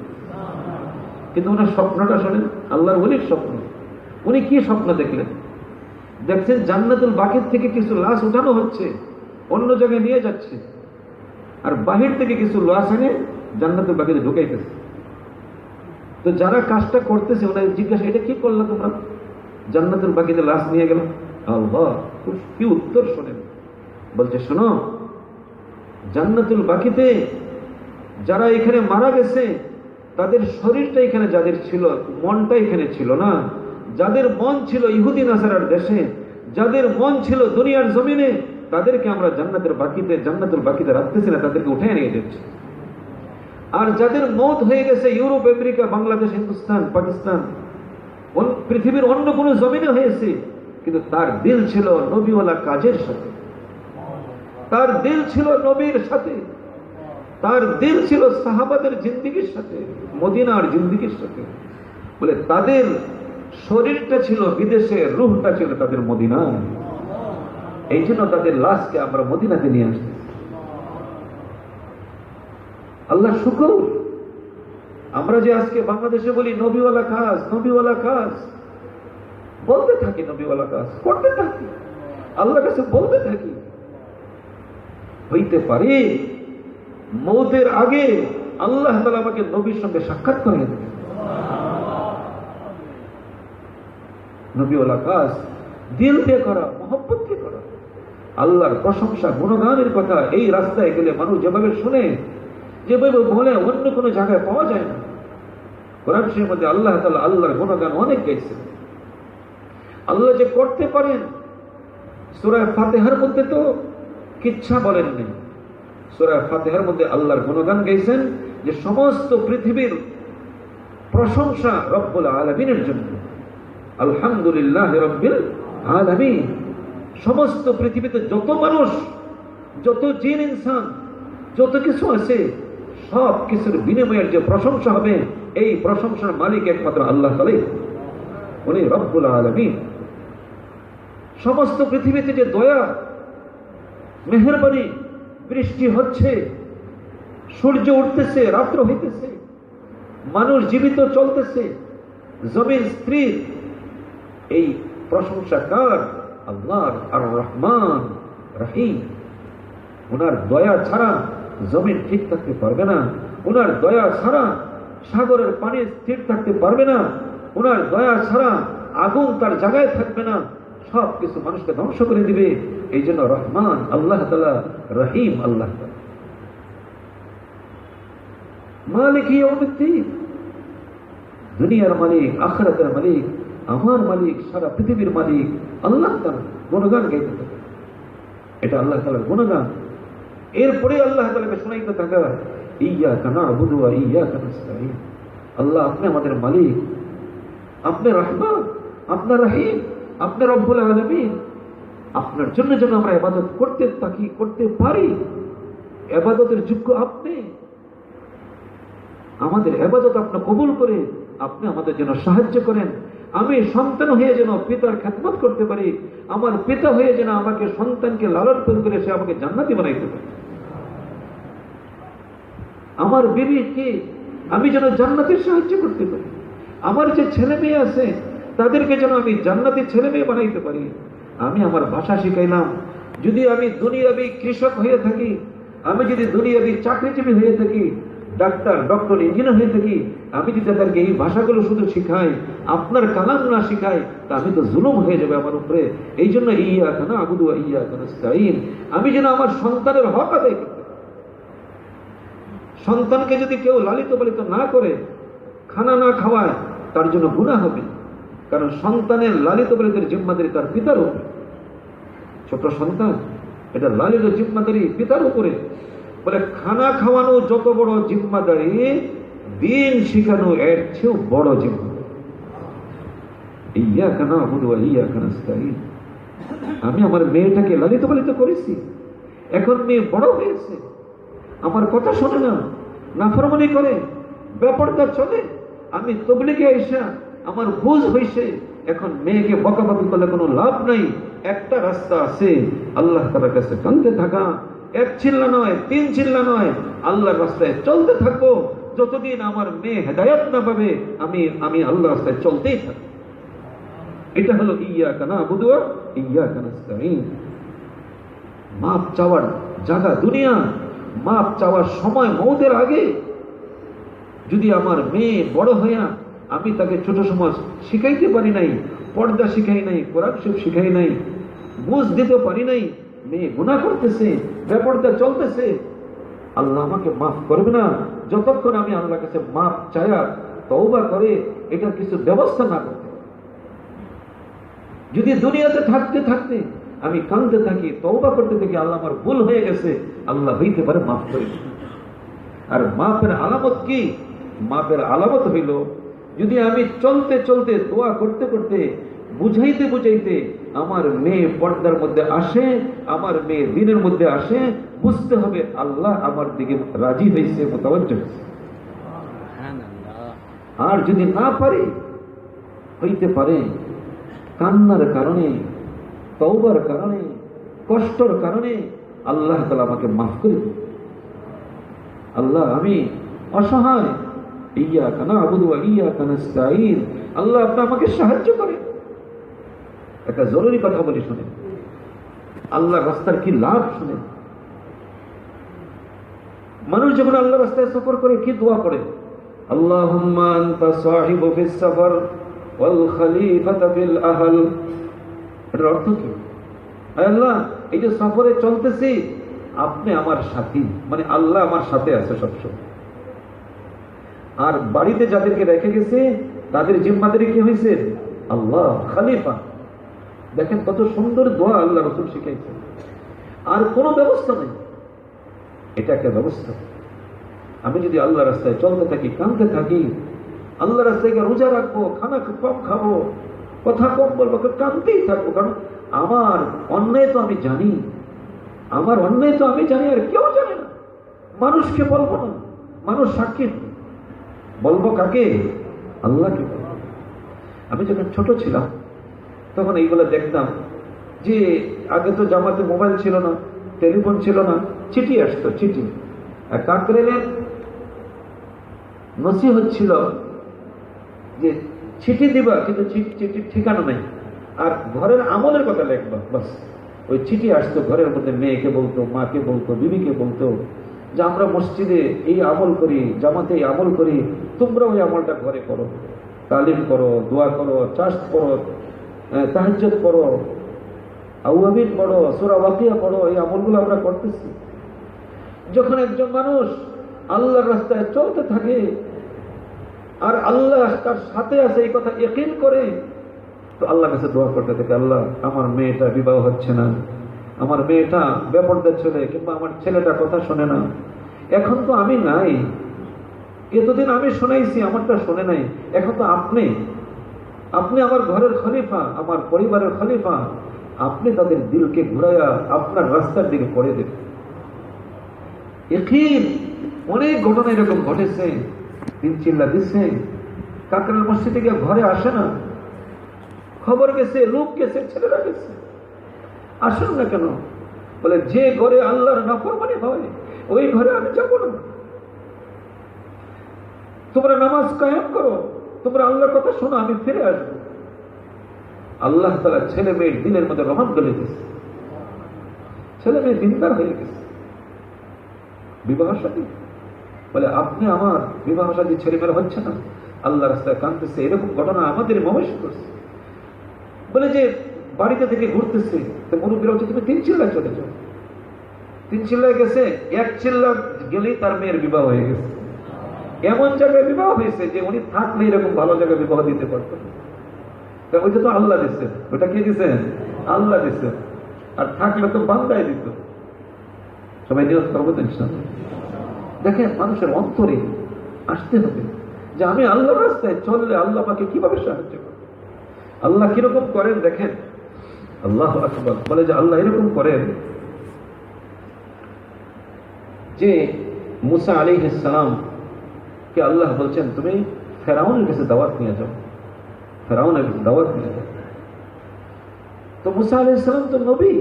কিন্তু ওনার স্বপ্নটা শোনেন, আল্লাহর ওলির স্বপ্ন। উনি কি স্বপ্ন দেখলেন? দেখছেন জান্নাতুল বাকির থেকে কিছু লাশ উঠানো হচ্ছে, অন্য জায়গায় নিয়ে যাচ্ছে, আর বাহির থেকে কিছু লাশ এনে জান্নাতুল বাকিতে ঢুকাইতেছে। তো যারা কাজটা করতেছে ওনার জিজ্ঞাসা, এটা কি করলো তোমরা? জান্নাতুল বাকিতে লাশ নিয়ে গেল। আল্লাহ, কি উত্তর শোনেন। বলছে, শোনো, জান্নাতুল বাকিতে যারা এখানে মারা গেছে, তাদের শরীরটা এখানে যাদের ছিল, মনটা এখানে ছিল না। যাদের মন ছিল ইহুদি নাসারার দেশে, যাদের মন ছিল দুনিয়ার জমিনে, তাদেরকে আমরা জান্নাতুল বাকিতে রাখতেছি না, তাদেরকে উঠে নিয়ে যাচ্ছি। আর যাদের মত হয়ে গেছে ইউরোপ, আমেরিকা, বাংলাদেশ, হিন্দুস্তান, পাকিস্তান, পৃথিবীর অন্য কোনো জমিনে হয়েছে, কিন্তু তার দিল ছিল নবীওয়ালা কাজের সাথে, তার দিল ছিল নবীর সাথে, তার দিল ছিল সাহাবাদের জিন্দিগির সাথে, মদিনার জিন্দিগির সাথে। বলে তাদের শরীরটা ছিল বিদেশে, রূহটা ছিল তাদের মদিনায়। এই জন্য তাদের লাশকে আমরা মদিনাতে নিয়ে আসছি। আল্লাহ শুকর, আমরা যে আজকে বাংলাদেশে বলি নবীওয়ালা কাজ, নবীওয়ালা কাজ, বলতে থাকি নবীওয়ালা কাজ, করতে থাকি, আল্লাহর কাছে বলতে থাকি। হইতে পারে মৌতের আগে আল্লাহ তাআলা আমাকে নবীর সঙ্গে সাক্ষাৎ করিয়ে দেবেন। নবীওয়ালা কাজ দিল দিয়ে করা, মহব্বত দিয়ে করা, আল্লাহর প্রশংসা গুণগানের কথা এই রাস্তায় গেলে মানুষ যেভাবে শুনে, যেভাবে বলে, অন্য কোনো জায়গায় পাওয়া যায় না। কোরআন শরীফের মধ্যে আল্লাহ তাআলা আল্লাহর গুণগান অনেক গাইছেন। আল্লাহ যে করতে পারেন, সূরা ফাতিহার মধ্যে তো কিচ্ছা বলেননি। সূরা ফাতিহার মধ্যে আল্লাহর গুণগান গাইছেন যে সমস্ত পৃথিবীর প্রশংসা রব্বুল আলামিনের জন্য। আলহামদুলিল্লাহ রাব্বিল আলামিন। সমস্ত পৃথিবীতে যত মানুষ, যত জিন ইনসান, যত কিছু আছে, সব কিছুর বিনিময়ের যে প্রশংসা হবে, এই প্রশংসার মালিক একমাত্র আল্লাহ তাআলাই, উনি রব্বুল আলামিন। সমস্ত পৃথিবীতে যে দয়া, মেহেরবানি, বৃষ্টি হচ্ছে, সূর্য উঠতেছে, রাত্র হইতেছে, মানুষ জীবিত চলতেছে, জমিন স্থির, এই প্রশংসা কার? আল্লাহর। আর রহমান রহিম। ওনার দয়া ছাড়া জমিন ঠিক থাকতে পারবে না, ওনার দয়া ছাড়া সাগরের পানি স্থির থাকতে পারবে না, ওনার দয়া ছাড়া আগুন তার জায়গায় থাকবে না, সব কিছু মানুষকে ধ্বংস করে দিবে। এই জন্য রহমান আল্লাহ তাআলা, রহিম আল্লাহ তাআলা। মালিক ইয়াউমিদ্দিন, দুনিয়ার মালিক, আখিরাতের মালিক, আমার মালিক, সারা পৃথিবীর মালিক আল্লাহ তাআলা। গুণগান গাইতে থাকে, এটা আল্লাহ তাআলার গুণগান। এরপরে আল্লাহ তাআলাকে শোনাইতে থাকা, ইয়্যাকা না'বুদু ওয়া ইয়্যাকা নাস্তাঈন। আল্লাহ আপনি আমাদের মালিক, আপনি রহমান, আপনি রহিম, আপনি রব্বুল আলামিন। আপনার জন্য যেন আমরা ইবাদত করতে থাকি, করতে পারি, ইবাদতের যোগ্য আপনি। আমাদের ইবাদত আপনি কবুল করে আপনি আমাদের জন্য সাহায্য করেন। আমি সন্তান হয়ে যেন পিতার খেদমত করতে পারি, আমার পিতা হয়ে যেন আমাকে সন্তানকে লালন পালন করে সে আমাকে জান্নাতি বানাইতে পারে। আমার বিবিকে আমি যেন জান্নাতের সাহায্য করতে পারি। আমার যে ছেলে মেয়ে আছে তাদেরকে যেন আমি জান্নাতি ছেলে মেয়ে বানাইতে পারি। আমি আমার ভাষা শিখাইলাম। যদি আমি দুনিয়াবি কৃষক হয়ে থাকি, আমি যদি দুনিয়াবি চাকরিজীবী হয়ে থাকি, ডাক্তার, ডক্টর, ইঞ্জিনিয়ার হয়ে থাকি, আমি যদি তাদেরকে এই ভাষাগুলো শুধু শিখাই, আপনার কালাম না শিখাই, তা আমি তো জুলুম হয়ে যাবে আমার উপরে। এই জন্য ইয়্যাকা না'বুদু ওয়া ইয়্যাকা নাস্তাঈন, আমি যেন আমার সন্তানের হক আদায় করতে। সন্তানকে যদি কেউ লালিত পালিত না করে, খানা না খাওয়ায়, তার জন্য গুনাহ হবে। কারণ সন্তানের লালিত পালিতের জিম্মাদারি তার পিতার উপরে। ছোট সন্তান, এটা লালিত জিম্মাদারি পিতার উপরে। বলে খানা খাওয়ানো যত বড় জিম্মাদারি, দিন শিখানো এর চেয়েও বড় জিম্মাদারি। ইয়্যাকা না'বুদু ওয়া ইয়্যাকা নাস্তাঈন। আমি আমার মেয়েটাকে লালিত পালিত করেছি, এখন মেয়ে বড় হয়েছে, আমার কথা শোনে না, নাফরমানি করে, বেপরদা চলে। আমি তাবলীগে আইসা আমার বুঝ হইছে, এখন মেয়েকে বকাবকি করলে কোনো লাভ নাই। একটা রাস্তা আছে, আল্লাহ তাআলার কাছে কাঁদতে থাকা। এক চিল্লা নয়, তিন চিল্লা নয়, আল্লাহর রাস্তায় চলতে থাকবো। যতদিন আমার মেয়ে হেদায়েত না পাবে, আমি আল্লাহর রাস্তায় চলতেই থাকবো। এটা হলো ইয়্যাকা না'বুদু ওয়া ইয়্যাকা নাস্তাঈন। মাপ চাওয়ার জায়গা দুনিয়া, মাপ চাওয়ার সময় মওতের আগে। যদি আমার মেয়ে বড় হইয়া আমি তাকে ছোট সময় শিখাইতে পারি নাই, পর্দা শিখাই নাই, কোরআন শরীফ শিখাই নাই, বুঝ দিতে পারি নাই, মেয়ে গুনাহ করতেছে, বেপরদা চলতেছে, আল্লাহ আমাকে মাফ করবে না যতক্ষণ আমি আল্লাহর কাছে মাফ চায়া তওবা করে এটার কিছু ব্যবস্থা না করতে। যদি দুনিয়াতে থাকতে থাকতে আমি কাঁদতে থাকি, তওবা করতে থাকি, আল্লাহ আমার ভুল হয়ে গেছে, আল্লাহ হইতে পারে মাফ করে দিবে। আর মাফের আলামত কি? মাফের আলামত হইল যদি আমি চলতে চলতে, দোয়া করতে করতে, বুঝাইতে বুঝাইতে আমার মেয়ে পর্দার মধ্যে আসে, আমার মেয়ে দিনের মধ্যে আসে, বুঝতে হবে আল্লাহ আমার দিকে রাজি হয়েছে, মুতাওয়াজ্জহ হয়েছে। আর যদি না পারি, হইতে পারে কান্নার কারণে, তওবার কারণে, কষ্টর কারণে আল্লাহ তাআলা আমাকে মাফ করে দিন। আল্লাহ আমি অসহায়, ইয়াকা না'বুদু ওয়া ইয়াকা নাস্তাঈন, আল্লাহ আপনি আমাকে সাহায্য করেন। একটা জরুরি কথা বলি শুনেন, আল্লাহর রাস্তার কি লাভ শুনেন। মানুষ যখন আল্লাহর রাস্তায় সফর করে কি দোয়া করে, আল্লাহুম্মা আনতা সাহিবু ফিস সাফর ওয়াল খলিফাতু ফিল আহল। এটার অর্থ কি? আল্লাহ, এই যে সফরে চলতেছি আপনি আমার সাথী, মানে আল্লাহ আমার সাথে আছে সবসময়। আর বাড়িতে যাদেরকে রেখে গেছে তাদের জিম্মাদারি কি হয়েছে? আল্লাহ, খলিফা। দেখেন কত সুন্দর দোয়া আল্লাহ রাসূল শিখাইছে। আর কোনো ব্যবস্থা নেই, এটা একটা ব্যবস্থা। আমি যদি আল্লাহ রাস্তায় চলতে থাকি, কাঁদতে থাকি, আল্লাহ রাস্তায় রোজা রাখবো, খানা কম খাবো, কথা কম বলবো, কাঁদতেই থাকবো, কারণ আমার অন্যায় তো আমি জানি, আমার অন্যায় তো আমি জানি, আর কেউ জানে না। মানুষকে বলবো না, মানুষ সাক্ষী বলবো কাকে? আল্লাহকে বলবো। আমি যখন ছোট ছিলাম তখন এইগুলো দেখতাম যে আগে তো জামাতে মোবাইল ছিল না, টেলিফোন ছিল না, চিঠি আসতো, চিঠি। আর কাকরেলের নসি হচ্ছিল যে চিঠি দিবা কিন্তু চিঠির ঠিকানা নেই, আর ঘরের আমলের কথা লেখবা, বাস। ওই চিঠি আসতো, ঘরের মধ্যে মেয়েকে বলতো, মাকে বলতো, বিবিকে বলতো যে আমরা মসজিদে এই আমল করি, জামাতে এই আমল করি, তোমরা ওই আমলটা ঘরে করো, তালিম করো, দোয়া করো, চাষ করো, তাহাজ্জুদ করো, আউয়াবিন পড়ো, সূরা ওয়াকিয়া পড়ো, এই আমলগুলো আমরা করতেছি। যখন একজন মানুষ আল্লাহর রাস্তায় চলতে থাকে আর আল্লাহ তার সাথে আছে এই কথা ইয়াকিন করে, তো আল্লাহর কাছে দোয়া করতে থাকে, আল্লাহ আমার মেয়েটা বিবাহ হচ্ছে না, আমার মেয়েটা বেপরদা ছেলে, কিংবা আমার ছেলেটা কথা শোনে না, এখন তো আমি নাই, এতদিন আমি শোনাইছি, আমারটা শোনে নাই, এখন তো আপনি আমার ঘরের খলিফা, আমার পরিবারের খলিফা, আপনি তাদের দিলকে ঘুরাইয়া আপনার রাস্তার দিকে করে দেবেন। ইয়াকিন। অনেক ঘটনা এরকম ঘটেছে, দিন চিল্লা দিচ্ছে, কাকরাল মসজিদে গিয়ে ঘরে আসে না, খবর গেছে, লোক গেছে, ছেলেরা গেছে, আসেন না কেন? বলে যে ঘরে আল্লাহর নাফরমানি হয় ওই ঘরে আমি যাব না। তোমরা নামাজ কায়েম করো, তোমরা আল্লাহর কথা শোনো, আমি ফিরে আসবো। আল্লাহ তাআলা ছেলে মেয়ের দিলের মধ্যে রহমত গলে দিয়েছে, ছেলে মেয়ে দিনদার হয়ে গেছে। বিবাহ শাদী, বলে আপনি আমার বিবাহ শাদী ছেলে মেয়েরা হচ্ছে না, আল্লাহ রাস্তায় কাঁদতেছে, এরকম ঘটনা আমাদের মহেশ করছে। বলে যে বাড়িতে থেকে ঘুরতেছে, তো মুরব্বীরা হচ্ছে তুমি 3 চিল্লায় চলে যাও। 3 চিল্লায় গেছে, 1 চিল্লা গেলেই তার মেয়ের বিবাহ হয়ে গেছে। এমন জায়গায় বিবাহ হয়েছে যে উনি থাকলে এরকম ভালো জায়গায় বিবাহ দিতে পারতেন। ওইটা তো আল্লাহ দিচ্ছেন, ওটা কে দিচ্ছেন? আল্লাহ দিচ্ছেন। আর থাকলে তো বান্দায় দিত। সবাই নিয়ত করবো তো ইনশাআল্লাহ। দেখেন মানুষের অন্তরে আসতে হবে যে আমি আল্লাহর রাস্তায় চললে আল্লাহ আমাকে কিভাবে সাহায্য করে। আল্লাহ কিরকম করেন দেখেন, আল্লাহু আকবার। বলে যে আল্লাহ এরকম করেন যে মুসা আলাইহিস সালাম কে আল্লাহ বলছেন তুমি ফেরাউনের কাছে দাওয়াত নিয়ে যাও, ফেরাউনের কাছে দাওয়াত নিয়ে যাও। তো মুসা আলাইহিস সালাম তো নবী,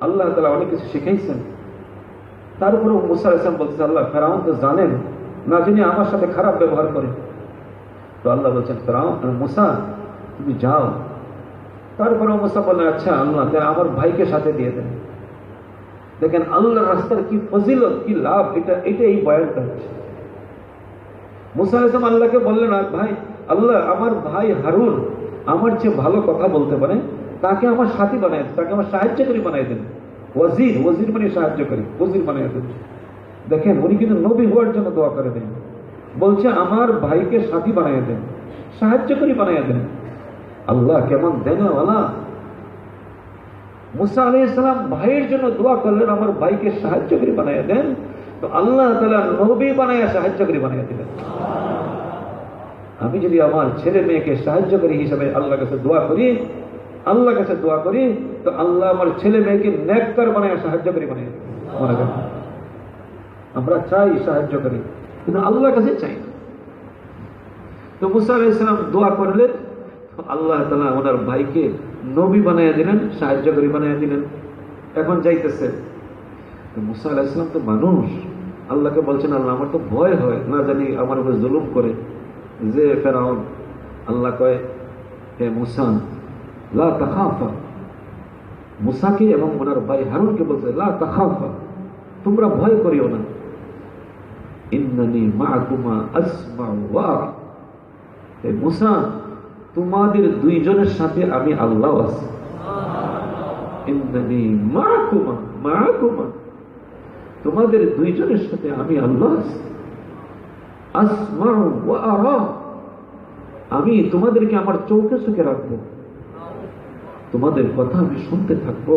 আল্লাহ তাআলা অনেক কিছু শিখাইছেন। তারপরে মুসা আলাইহিস সালাম বলছে আল্লাহ ফেরাউন তো জানেন না জেনে আমার সাথে খারাপ ব্যবহার করে। তো আল্লাহ বলছেন ফেরাউন, মুসা তুমি যাও। তারপরে মুসা বললেন আচ্ছা আল্লাহ আমার ভাইকে সাথে দিয়ে দেন। দেখেন আল্লাহর রাস্তার কি ফজিলত, কি লাভ, এটা এই বয়ানটা হচ্ছে। মুসা আলাইহিস সালাম আল্লাহকে বললেন ভাই আল্লাহ আমার ভাই হারুন আমার চেয়ে ভালো কথা বলতে পারে, তাকে আমার সাথী বানায়, তাকে আমার সাহায্যকারী বানায় দেন। ওয়াজির, ওয়াজির মানে সাহায্যকারী, ওয়াজির বানায় দেন। দেখেন উনি কিন্তু নবী হওয়ার জন্য দোয়া করে দেন, বলছে আমার ভাইকে সাথী বানায় দেন, সাহায্যকারী বানায় দেন। আল্লাহ কেমন দেনওয়ালা। মুসা আলাইহিস সালাম ভাইয়ের জন্য দোয়া করলেন আমার ভাইকে সাহায্যকারী বানায় দেন, তো আল্লাহ তাআলা নবী বানায় সাহায্যকারী বানায় দিলেন। আমি যদি আমার ছেলে মেয়েকে সাহায্যকারী হিসেবে আল্লাহর কাছে দোয়া করি, আল্লাহর কাছে দোয়া করি, তো আল্লাহ আমার ছেলে মেয়েকে নেককার বানায় সাহায্যকারী বানায় দেন। মনে রাখবেন, আমরা চাই সাহায্য করি কিন্তু আল্লাহর কাছে চাই না। তো মুসা আলাইহিস সালাম দোয়া করলেন, আল্লাহ তাআলা ওনার ভাইকে নবী বানায় দিলেন, সাহায্যকারী বানায় দিলেন। এখন যাইতেছে, মুসা আলাইহিস সালাম তো মানুষ, আল্লাহকে বলছেন, আল্লাহ আমার তো ভয় হয়, না জানি আমার উপরে জুলুম করে যে ফেরাউন। আল্লাহ কয়, হে মুসা লা তাখাফা, মুসাকে এবং ওনার ভাই হারুনকে বলছে, লা তাখাফা, তোমরা ভয় করিও না, ইন্নানি মাআকুমা আসমাউ ওয়া আরা। হে মুসা, তোমাদের দুইজনের সাথে আমি আল্লাহ আছি। ইন্নানি মাআকুমা, মাআকুমা, তোমাদের দুইজনের সাথে আমি আল্লাহ আছি। আসমাউ ওয়া আরা, আমি তোমাদেরকে আমার চোখে চোখে রাখবো, তোমাদের কথা আমি শুনতে থাকবো।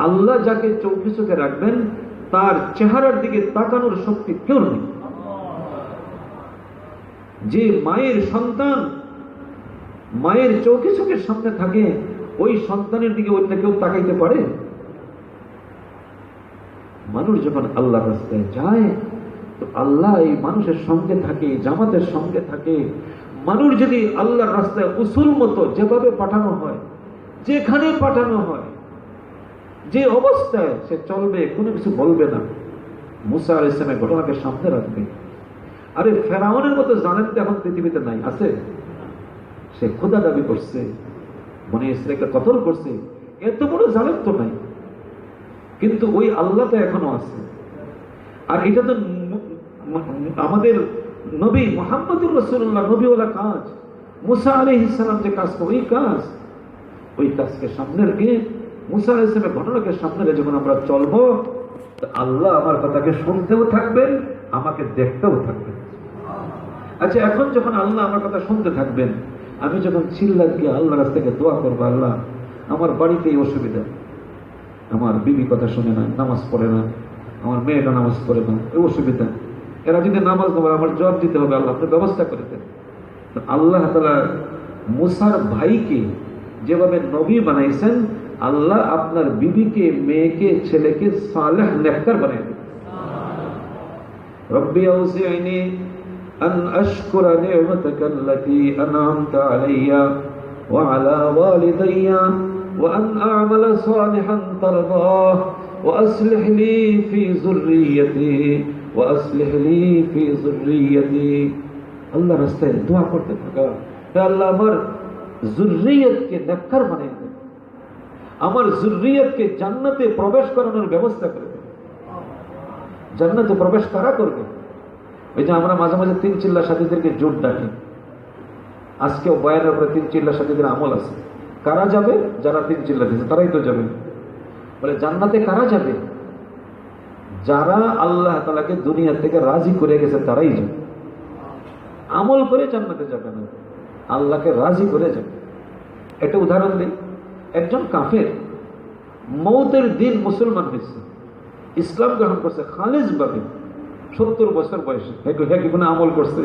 আল্লাহ যাকে চোখে চোখে রাখবেন তার চেহারার দিকে তাকানোর শক্তি কেউ নেই। যে মায়ের সন্তান মায়ের চোখে চোখের সামনে থাকে, ওই সন্তানের দিকে অন্য কেউ তাকাইতে পারে? মানুষ যখন আল্লাহর রাস্তায় যায় তো আল্লাহ এই মানুষের সঙ্গে থাকে, জামাতের সঙ্গে থাকে। মানুষ যদি আল্লাহর রাস্তায় উসুল মতো যেভাবে পাঠানো হয়, যেখানে পাঠানো হয়, যে অবস্থায় সে চলবে, কোনো কিছু বলবে না, মুসা আলাইহিস সালামের ঘটনাকে সামনে রাখবে। আরে ফেরাউনের মতো জানেন তো এখন পৃথিবীতে নাই, আছে? সে খোদা দাবি করছে, বনি ইসরাঈলকে কতল করছে, এত বড় জালেম তো নাই, কিন্তু ওই আল্লাহ তো এখনো আছে। আর এটা তো আমাদের নবী মুহাম্মদুর রাসূলুল্লাহ নবীওয়ালা কাজ। মুসা আলাইহিস সালাম যে কাজ করে, ওই কাজকে সামনে রেখে, মুসা আলাইহিস সালামের ঘটনাকে সামনে রেখে যখন আমরা চলবো, আল্লাহ আমার কথাকে শুনতেও থাকবেন, আমাকে দেখতেও থাকবেন। আচ্ছা, এখন যখন আল্লাহ আমার কথা শুনতে থাকবেন, আমি যখন চিল্লা গিয়ে আল্লাহর কাছ থেকে দোয়া করবো, আল্লাহ আমার বাড়িতে এই অসুবিধা, আমার বিবি কথা শুনে না, নামাজ পড়ে না, আমার মেয়েটা নামাজ পড়ে না, এই অসুবিধা, এরা যদি নামাজ দেবে আমার জবাব দিতে হবে, আল্লাহ আপনি ব্যবস্থা করে দেন। আল্লাহ তাআলা মুসার ভাইকে যেভাবে নবী বানাইছেন, আল্লাহ আপনার বিবিকে, মেয়েকে, ছেলেকে সালেহ নেককার বানিয়ে দেন। রব্বি আউজি'নি আন আশকুরা নি'মাতাকা আল্লাতী আন'আমতা আলাইয়া ওয়া আলা ওয়ালিদাইয়া ওয়া আন আ'মালা সালিহান তারদাহ ওয়া আসলিহ লি ফি যুররিয়্যতি ওয়া আসলিহ লি ফি যুররিয়্যতি। আল্লাহর রাস্তায় দোয়া করতে থাকা, হে আল্লাহ আমার যুররিয়তকে নেককার বানিয়ে দেন, আমার যুররিয়তকে জান্নাতে প্রবেশ করানোর ব্যবস্থা করে দেন। জান্নাতে প্রবেশ কারা করবে? ওই যে আমরা মাঝে মাঝে তিন চিল্লা সাথীদেরকে জোট ডাকি, আজকেও বয়ানের উপরে তিন চিল্লা সাথীদের আমল আছে। কারা যাবে? যারা তিন চিল্লা দিয়েছে তারাই তো যাবে। বলে জান্নাতে কারা যাবে? যারা আল্লাহ তাআলাকে দুনিয়া থেকে রাজি করে গেছে তারাই যাবে। আমল করে জান্নাতে যাবে না, আল্লাহকে রাজি করে যাবে। একটা উদাহরণ দিই, একজন কাফের মৌতের দিন মুসলমান হয়েছে, ইসলাম গ্রহণ করছে খালিজ ভাবে, 70 বছর বয়সে, হ্যাঁ কি কোনো আমল করছে?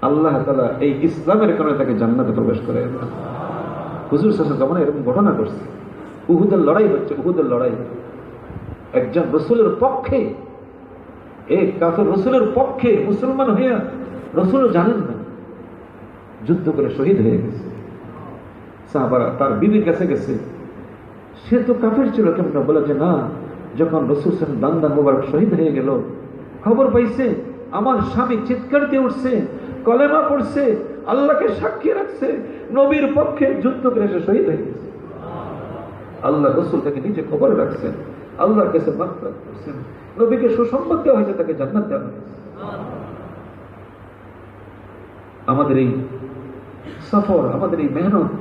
আল্লাহ তাআলা এই ইসলামের কারণে তাকে জান্নাতে প্রবেশ করে। হুজুর সাল্লাল্লাহু আলাইহি ওয়াসাল্লাম এরকম ঘটনা করছে। উহুদের লড়াই হচ্ছে, উহুদের লড়াই, একজন রাসূলের পক্ষে, এক কাফের রাসূলের পক্ষে মুসলমান হইয়া, রাসূলও জানেন না, যুদ্ধ করে শহীদ হয়ে গেছে। সাহাবারা তার বিবির কাছে গেছে, সে তো কাফের ছিল, কেমন বলে যে না, যখন রাসূল সাল্লাল্লাহু আলাইহি ওয়াসাল্লাম দান মোবারক শহীদ হয়ে গেল, খবর পাইছে আমার স্বামী চিৎকার দিয়ে উঠছে, কলেমা পড়ছে, আল্লাহকে সাক্ষী রাখছে, নবীর পক্ষে যুদ্ধ করে সে শহীদ হয়ে গেছে। আল্লাহ রাসূল তাকে নিজে খবর রাখছেন, আল্লাহর কাছে মাগফিরাত করছেন, নবীকে সুসংবাদ দেওয়া হয়েছে, তাকে জান্নাত দেওয়া হয়েছে। আমাদের এই সফর, আমাদের এই মেহনত,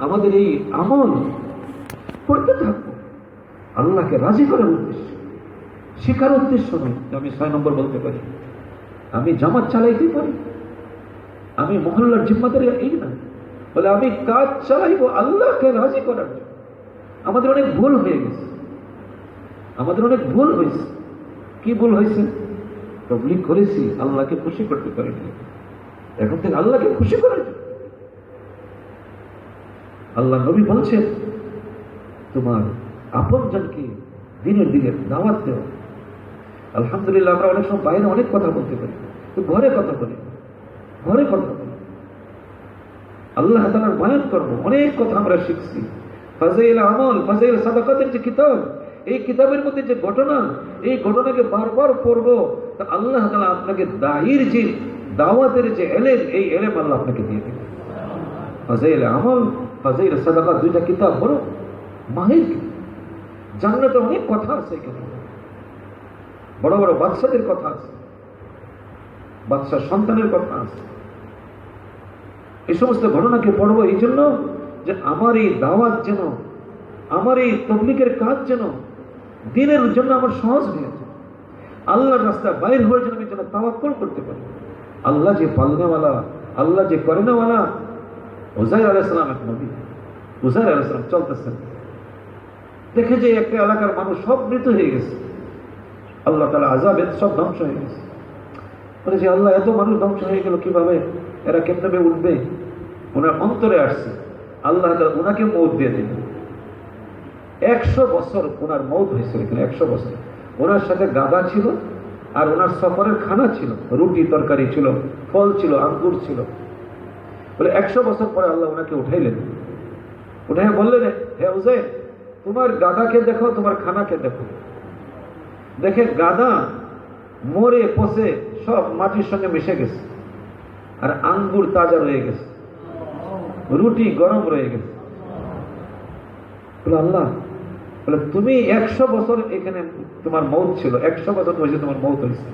আমাদের এই আমল করতে থাকবো আল্লাহকে রাজি করার উদ্দেশ্য, শেখার উদ্দেশ্য নয়। আমি 6 নম্বর বলতে পারি, আমি জামাত চালাইতে পারি, আমি মহল্লার জিম্মাদারি এই না, বলে আমি কাজ চালাইবো আল্লাহকে রাজি করার জন্য। আমাদের অনেক ভুল হয়ে গেছে, আমাদের অনেক ভুল হয়েছে। কি ভুল হয়েছে? তাবলীগ করেছি, আল্লাহকে খুশি করতে পারিনি, এখন থেকে আল্লাহকে খুশি করার জন্য। আল্লাহ নবী বলছেন তোমার আপনজনকে দিনের দিকে দাওয়াত দেওয়া। আলহামদুলিল্লাহ আমরা অনেক সময় বাইরে অনেক কথা বলতে পারি, তো ঘরে কথা বলি, ঘরে কথা বলি, আল্লাহ তাআলার বয়ান করবো, অনেক কথা আমরা শিখছি। ফাজাইল আমল, ফাজাইল সাদাকাতের যে কিতাব, এই কিতাবের মধ্যে যে ঘটনা, এই ঘটনাকে বারবার পড়বো, তা আল্লাহ তাআলা আপনাকে দায়ীর যে দাওয়াতের যে এলেম, এই এলেম আল্লাহ আপনাকে দিয়ে দেবে। ফাজাইল আমল, ফাজাইল সাদাকা, দুইটা কিতাব বড় মাহির। জান্নাতে অনেক কথা আছে, এখানে বড় বড় বাদশাদের কথা আছে, বাদশার সন্তানের কথা আছে। এই সমস্ত ঘটনাকে পড়বো এই জন্য যে আমার এই দাওয়াত যেন, আমার এই তাবলীগের কাজ যেন দিনের জন্য আমার সহজ হয়ে যায়, আল্লাহর রাস্তায় বাইর হওয়ার জন্য আমি যেন তাওয়াক্কুল করতে পারি। আল্লাহ যে পালনেওয়ালা, আল্লাহ যে করেনেওয়ালা। উজাইর আলাইহিস সালাম এক নবী, উজাইর আলাইহিস সালাম চলতেছেন, দেখে যে একটা এলাকার মানুষ সব মৃত হয়ে গেছে, আল্লাহ তাআলা আযাবে সব ধ্বংস হয়ে গেছে। বলে যে আল্লাহ, এত মানুষ ধ্বংস হয়ে গেল কিভাবে, এরা কেমনে উঠবে? ওনার অন্তরে আসছে আল্লাহ তাআলা ওনাকে মওত দিয়ে দিলেন। 100 বছর ওনার মওত হয়েছিল, এখানে 100 বছর। ওনার সাথে গাদা ছিল, আর ওনার সফরের খানা ছিল, রুটি তরকারি ছিল, ফল ছিল, আঙ্গুর ছিল। বলে 100 বছর পরে আল্লাহ ওনাকে উঠাইলেন, উঠে বললেন, হে উজাইর, তোমার গাদাকে দেখো, তোমার খানাকে দেখো। দেখে গাদা মরে পচে সব মাটির সঙ্গে মিশে গেছে, আর আঙ্গুর তাজা রয়ে গেছে, রুটি গরম রয়ে গেছে। বলে আল্লাহ, বলে তুমি 100 বছর এখানে তোমার মওত ছিল, 100 বছর হয়েছে তোমার মওত হয়েছে,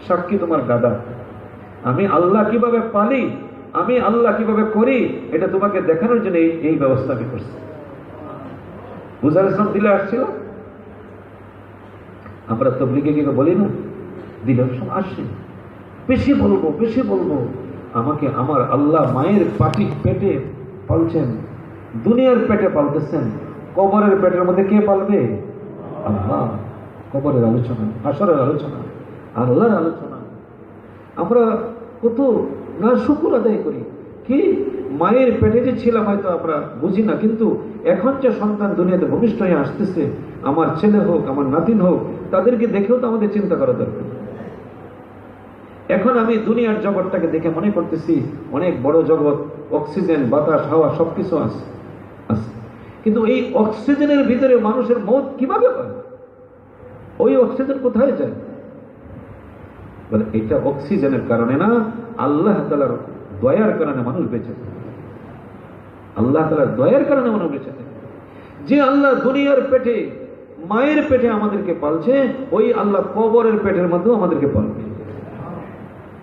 সাক্ষী তোমার গাদা। আমি আল্লাহ কিভাবে পালি, আমি আল্লাহ কিভাবে করি, এটা তোমাকে দেখানোর জন্য এই ব্যবস্থা আমি করছি। উজাইর ইসলাম দিলে আসছিল, আমরা তাবলীগে গিয়ে বলি না, দিলে আসে, বেশি বলবো, বেশি বলবো। আমাকে আমার আল্লাহ মায়ের পেটে পালছেন, দুনিয়ার পেটে পালতেছেন, কবরের পেটের মধ্যে কে পালবে? আল্লাহ। কবরের আলোচনা, হাসরের আলোচনা, আল্লাহর আলোচনা। আমরা কত না শুকর আদায় করি, কি মায়ের পেটে যে ছিলাম হয়তো আমরা বুঝি না, কিন্তু এখন যে সন্তান দুনিয়াতে ভূমিষ্ঠ হয়ে আসতেছে, আমার ছেলে হোক, আমার নাতিন হোক, তাদেরকে দেখেও তো আমাদের চিন্তা করা দরকার। এখন আমি দুনিয়ার জগৎটাকে দেখে মনে করতেছি অনেক বড় জগৎ, অক্সিজেন, বাতাস, হাওয়া সবকিছু আছে, কিন্তু এই অক্সিজেনের ভিতরে মানুষের মওত কিভাবে হয়? ওই অক্সিজেন কোথায় যায়? বলে এটা অক্সিজেনের কারণে না, আল্লাহ তাআলার দয়ার কারণে মানুষ বেঁচে থাকে। আল্লাহ তাআলার দয়ার কারণে মানুষ বেঁচে থাকে। যে আল্লাহ দুনিয়ার পেটে, মায়ের পেটে আমাদেরকে পালছে, ওই আল্লাহ কবরের পেটের মধ্যেও আমাদেরকে পালবে।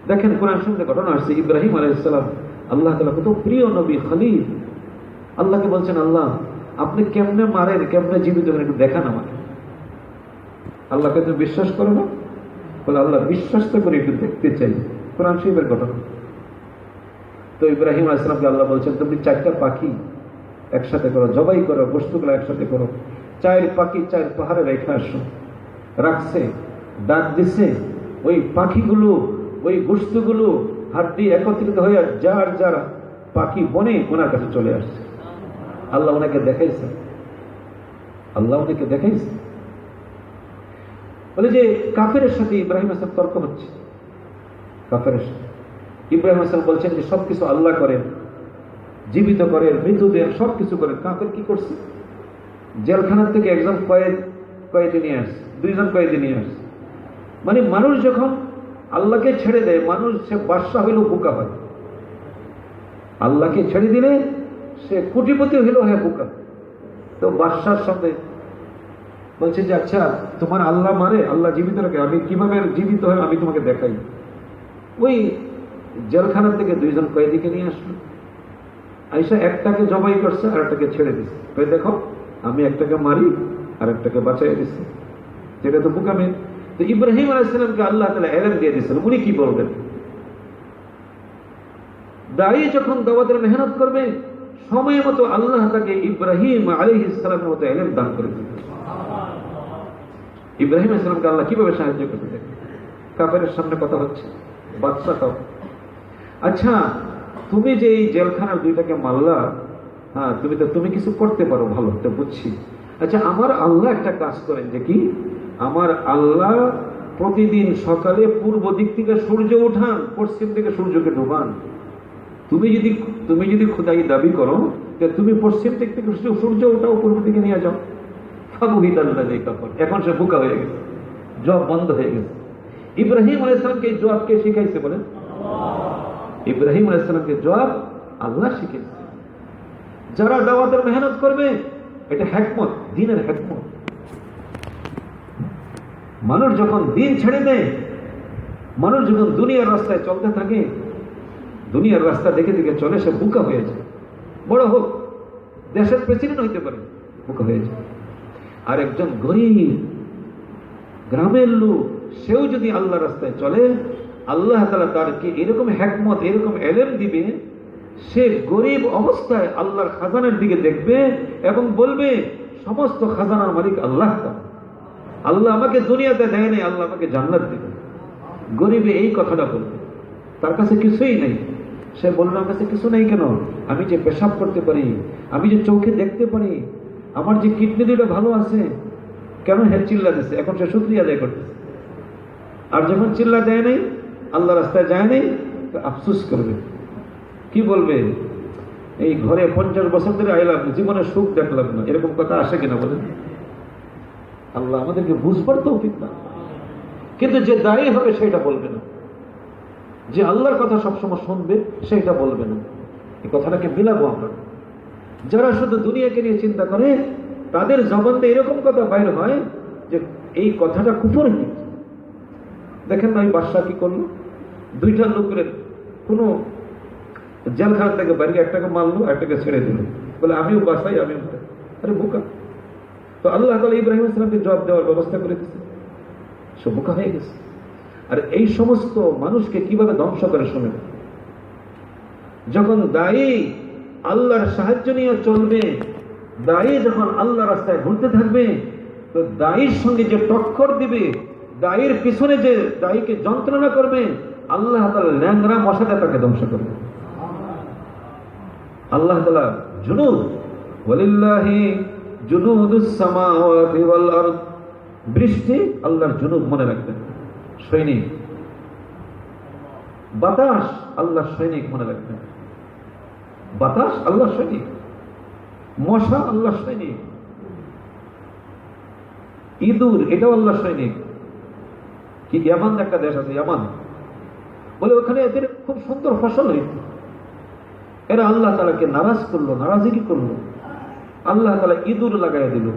দেখেন কোরআন শুনতে ঘটনা আসছে, ইব্রাহিম আলাইহিস সালাম, আল্লাহ তাআলা কত প্রিয় নবী, খলিল। আল্লাহকে বলছেন, আল্লাহ আপনি কেমনে মারেন, কেমনে জীবিত করেন, একটু দেখান আমাকে। আল্লাহকে তুমি বিশ্বাস করো না? বলে আল্লাহ বিশ্বাস তো করে, একটু দেখতে চাই। কোরআন শরীফের ঘটনা। তো ইব্রাহিম আলাইহিস সালামকে আল্লাহ বলছেন, তুমি 4টা পাখি একসাথে করো, জবাই করো, বস্তুগুলো একসাথে করো। 4 পাখি 4 পাহাড়ে রেখে আসো। রাখছে, ডাক দিছে, ওই পাখিগুলো, ওই বস্তুগুলো হাড্ডি একত্রিত হয়ে যার যার পাখি বনে ওনার কাছে চলে আসছে। আল্লাহ ওনাকে দেখাইছে, আল্লাহ ওনাকে দেখাইছে। বলে যে কাফেরের সাথে ইব্রাহিম আলাইহিস সালাম তর্ক হচ্ছে, কাফেরের সাথে। ইব্রাহিম আলাইহিস সালাম বলছেন যে সবকিছু আল্লাহ করেন, জীবিত করেন, মৃত্যু দেন, সবকিছু করেন। কাফের কি করছে? জেলখানার থেকে একজন কয়েদি নিয়ে আসছে, 2 জন কয়েদি নিয়ে আসছে। মানে মানুষ যখন আল্লাহকে ছেড়ে দেয়, মানুষ সে বাদশা হইলেও বোকা হয়। আল্লাহকে ছেড়ে দিলে সে কোটিপতি হইলেও হয় বোকা। তো বাদশার সাথে বলছে যে আচ্ছা, তোমার আল্লাহ মারে, আল্লাহ জীবিত রাখে, আমি কিভাবে জীবিত হয় আমি তোমাকে দেখাই। ওই জেলখানার থেকে 2 জন কয়েদিকে নিয়ে আসলো, আইসা একটাকে জবাই করছে আর একটাকে ছেড়ে দিচ্ছে। দেখো আমি একটাকে মারি আর একটাকে বাঁচাই দিচ্ছি, যেটা তো বোকামি। তো ইব্রাহিম আলাইহিস সালামকে আল্লাহ তাআলা ইলম দিয়ে দিয়েছেন, উনি কি বলবেন? দায়ী যখন দাওয়াতের মেহনত করবে, সময় মতো আল্লাহ তাকে ইব্রাহিম আলাইহিস সালামের মতো ইলম দান করে দিবেন। ইব্রাহিম আলাইহিস সালামকে আল্লাহ কিভাবে সাহায্য করবে? কাফেরের সামনে কথা হচ্ছে, বাদশাটাও। আচ্ছা, তুমি যে এই জেলখানার 2টাকে মারলা, হ্যাঁ তুমি কিছু করতে পারো, ভালো তো বুঝছি। আচ্ছা, আমার আল্লাহ একটা কাজ করেন, যে কি? আমার আল্লাহ প্রতিদিন সকালে পূর্ব দিক থেকে সূর্য উঠান, পশ্চিম থেকে সূর্যকে ডুবান। তুমি যদি খোদাই দাবি করো, তুমি পশ্চিম দিক থেকে সূর্য উঠাও, পূর্ব দিকে নিয়ে যাও। ফাবুহিতাল্লাযী কাফার। এখন সে বোকা হয়ে গেছে, জবাব বন্ধ হয়ে গেছে। ইব্রাহিম আলাইহিস সালামকে এই জবাব কে শিখাইছে বলেন? ইব্রাহিম আলাইহিস সালামকে জবাব আল্লাহ শিখাইছে। যারা দাওয়াতের মেহনত করবে, এটা হিকমত, দ্বীনের হিকমত। মানুষ যখন দ্বীন ছেড়ে দেয়, মানুষ যখন দুনিয়ার রাস্তায় চলতে থাকে, দুনিয়ার রাস্তা দেখে দেখে চলে, সে বোকা হয়ে যায়। বড় হোক, দেশের প্রেসিডেন্ট হইতে পারে, বোকা হয়ে যায়। আর একজন গরিব গ্রামের লোক, সেও যদি আল্লাহ রাস্তায় চলে, আল্লাহ তাআলা তারকে এরকম হিকমত, এরকম ইলম দিবে, সে গরিব অবস্থায় আল্লাহর খাজানার দিকে দেখবে এবং বলবে, সমস্ত খাজানার মালিক আল্লাহ তাআলা। আল্লাহ আমাকে দুনিয়াতে দেয় নাই, আল্লাহ আমাকে জান্নাত দিবে। গরিবে এই কথাটা বলবে। তার কাছে কিছুই নেই, সে বলবে আমার কাছে কিছু নেই কেন? আমি যে পেশাব করতে পারি, আমি যে চোখে দেখতে পারি, আমার যে কিডনি দুটো ভালো আছে, কেন হে চিল্লা দিচ্ছে? এখন সে শুকরিয়া আদায় করতেছে। আর যখন চিল্লা দেয় নাই, আল্লাহ রাস্তায় যায় নাই, তো আফসোস করবে। কি বলবে? এই ঘরে 50 বছর ধরে আইলাম, জীবনে সুখ দেখলাম না। এরকম কথা আসে কিনা বলেন? আল্লাহ আমাদেরকে বুঝবার তৌফিক দান। কিন্তু যে দায়ী হবে সেটা বলবে না, যে আল্লাহর কথা সবসময় শুনবে সেটা বলবে না। এই কথাটাকে মিলাবো আমরা। যারা শুধু দুনিয়াকে নিয়ে চিন্তা করে, তাদের জবানে এরকম কথা বাইর হয় যে এই কথাটা কুফর। দেখেন না, ওই বাদশা কি করলো? 2টা লোকের কোনো জেলখানা থেকে বাইরে, একটাকে মারলো, একটাকে ছেড়ে দিল, বলে আমিও বাসাই, আমিও। আরে বোকা! তো আল্লাহ তাআলা ইব্রাহিম আলাইহিস সালামকে জবাব দেওয়ার ব্যবস্থা করে দিয়েছে, সে বোকা হয়ে গেছে। আর এই সমস্ত মানুষকে কিভাবে ধ্বংস করে শুনে, যখন দায়ী আল্লাহর সাহায্য নিয়ে চলবে, দায়ী যখন আল্লাহ রাস্তায় ঘুরতে থাকবে, তো দায়ীর সঙ্গে যে টক্কর দিবে, দায়ীর পিছনে যে দায়ীকে যন্ত্রণা করবে, আল্লাহ তাআলা ল্যাংড়া মশাটা তাকে ধ্বংস করবে। আল্লাহ তাআলা জুনুদ, ওয়ালিল্লাহি জুনুদুস সামাওয়াতি ওয়াল আরদ, বৃষ্টি আল্লাহর জুনুদ, মনে রাখবেন, সৈনিক। বাতাস আল্লাহর সৈনিক, মনে রাখবেন, বাতাস আল্লাহর সৈনিক। মশা আল্লাহর সৈনিক। ইঁদুর এটাও আল্লাহর সৈনিক। কি ইয়ামান একটা দেশ আছে, ইয়ামান বলে, ওখানে এদের খুব সুন্দর ফসল হইত। এরা আল্লাহ তাআলাকে নারাজ করলো, নারাজিগি করলো, আল্লাহ তাআলা ইঁদুর লাগাই দিল।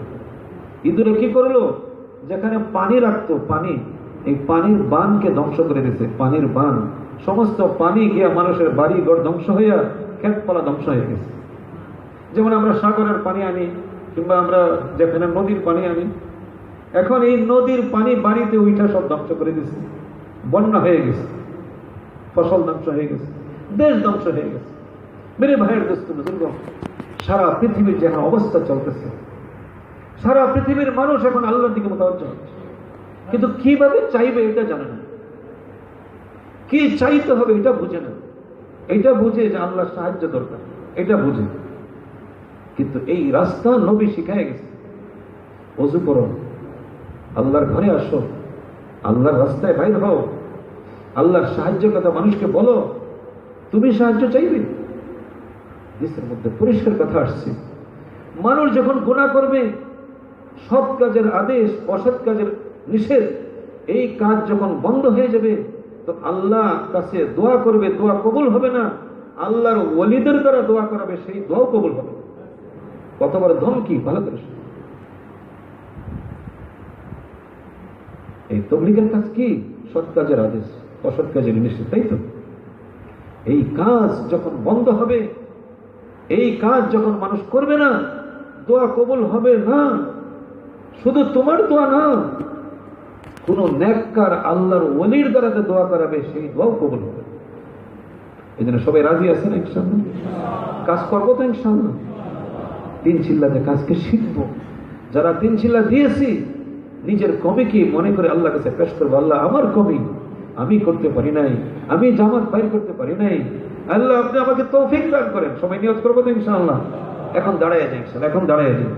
ইঁদুরে কি করলো? যেখানে পানি রাখতো, পানি, এই পানির বানকে ধ্বংস করে দিয়েছে। পানির বান, সমস্ত পানি গিয়া মানুষের বাড়ি ঘর ধ্বংস হইয়া ক্ষেতপালা ধ্বংস হয়ে গেছে। যেমন আমরা সাগরের পানি আনি, কিংবা আমরা যেখানে নদীর পানি আনি, এখন এই নদীর পানি বাড়িতে উঠা সব ধ্বংস করে দিয়েছে। বন্যা হয়ে গেছে, ফসল ধ্বংস হয়ে গেছে, দেশ ধ্বংস হয়ে গেছে। মেরে ভাইয়ের দোস্ত বুজুর্গ, সারা পৃথিবীর যে অবস্থা চলতেছে, সারা পৃথিবীর মানুষ এখন আল্লাহর দিকে মুতাওয়াজ্জিহ হচ্ছে, কিন্তু কিভাবে চাইবে এটা জানে না, কি চাইতে হবে এটা বুঝে না। এটা বুঝে যে আল্লাহর সাহায্য দরকার, এটা বুঝে, কিন্তু এই রাস্তা নবী শিখায় গেছে। ওযু করো, আল্লাহর ঘরে আসো, আল্লাহর রাস্তায় বাইর হও, আল্লাহর সাহায্যের কথা মানুষকে বলো, তুমি সাহায্য চাইবে। হাদিসের মধ্যে পরিষ্কার কথা আসছে, মানুষ যখন গুনাহ করবে, সৎ কাজের আদেশ, অসৎ কাজের নিষেধ, এই কাজ যখন বন্ধ হয়ে যাবে, তো আল্লাহ কাছে দোয়া করবে, দোয়া কবুল হবে না। আল্লাহর ওলিদের দ্বারা দোয়া করাবে, সেই দোয়াও কবুল হবে। কত বড় ধমকি! ভালো করে এই তাবলীগের কাজ কি? সৎ কাজের আদেশ, অসৎ কাজের নিষেধ, তাই তো? এই কাজ যখন বন্ধ হবে, এই কাজ যখন মানুষ করবে না, দোয়া কবুল হবে না। শুধু তোমার দোয়া না, কোন নেককার আল্লাহর ওলির দ্বারা দোয়া করাবে, সেই দোয়াও কবুল হবে। এই জন্য সবাই রাজি আছেন ইনশাআল্লাহ? কাজ করবো তো ইনশাআল্লাহ। 3 চিল্লাতে কাজকে শিখবো। যারা 3 চিল্লা দিয়েছি, নিজের কমিকে মনে করে আল্লাহর কাছে পেশ করবো, আল্লাহ আমার কমি, আমি করতে পারি নাই, আমি জামাত বাইর করতে পারি নাই, আল্লাহ আপনি আমাকে তৌফিক দান করেন। সবাই নিয়ত করবো তো ইনশাআল্লাহ? এখন দাঁড়ায় যাই, এখন দাঁড়ায় যাই।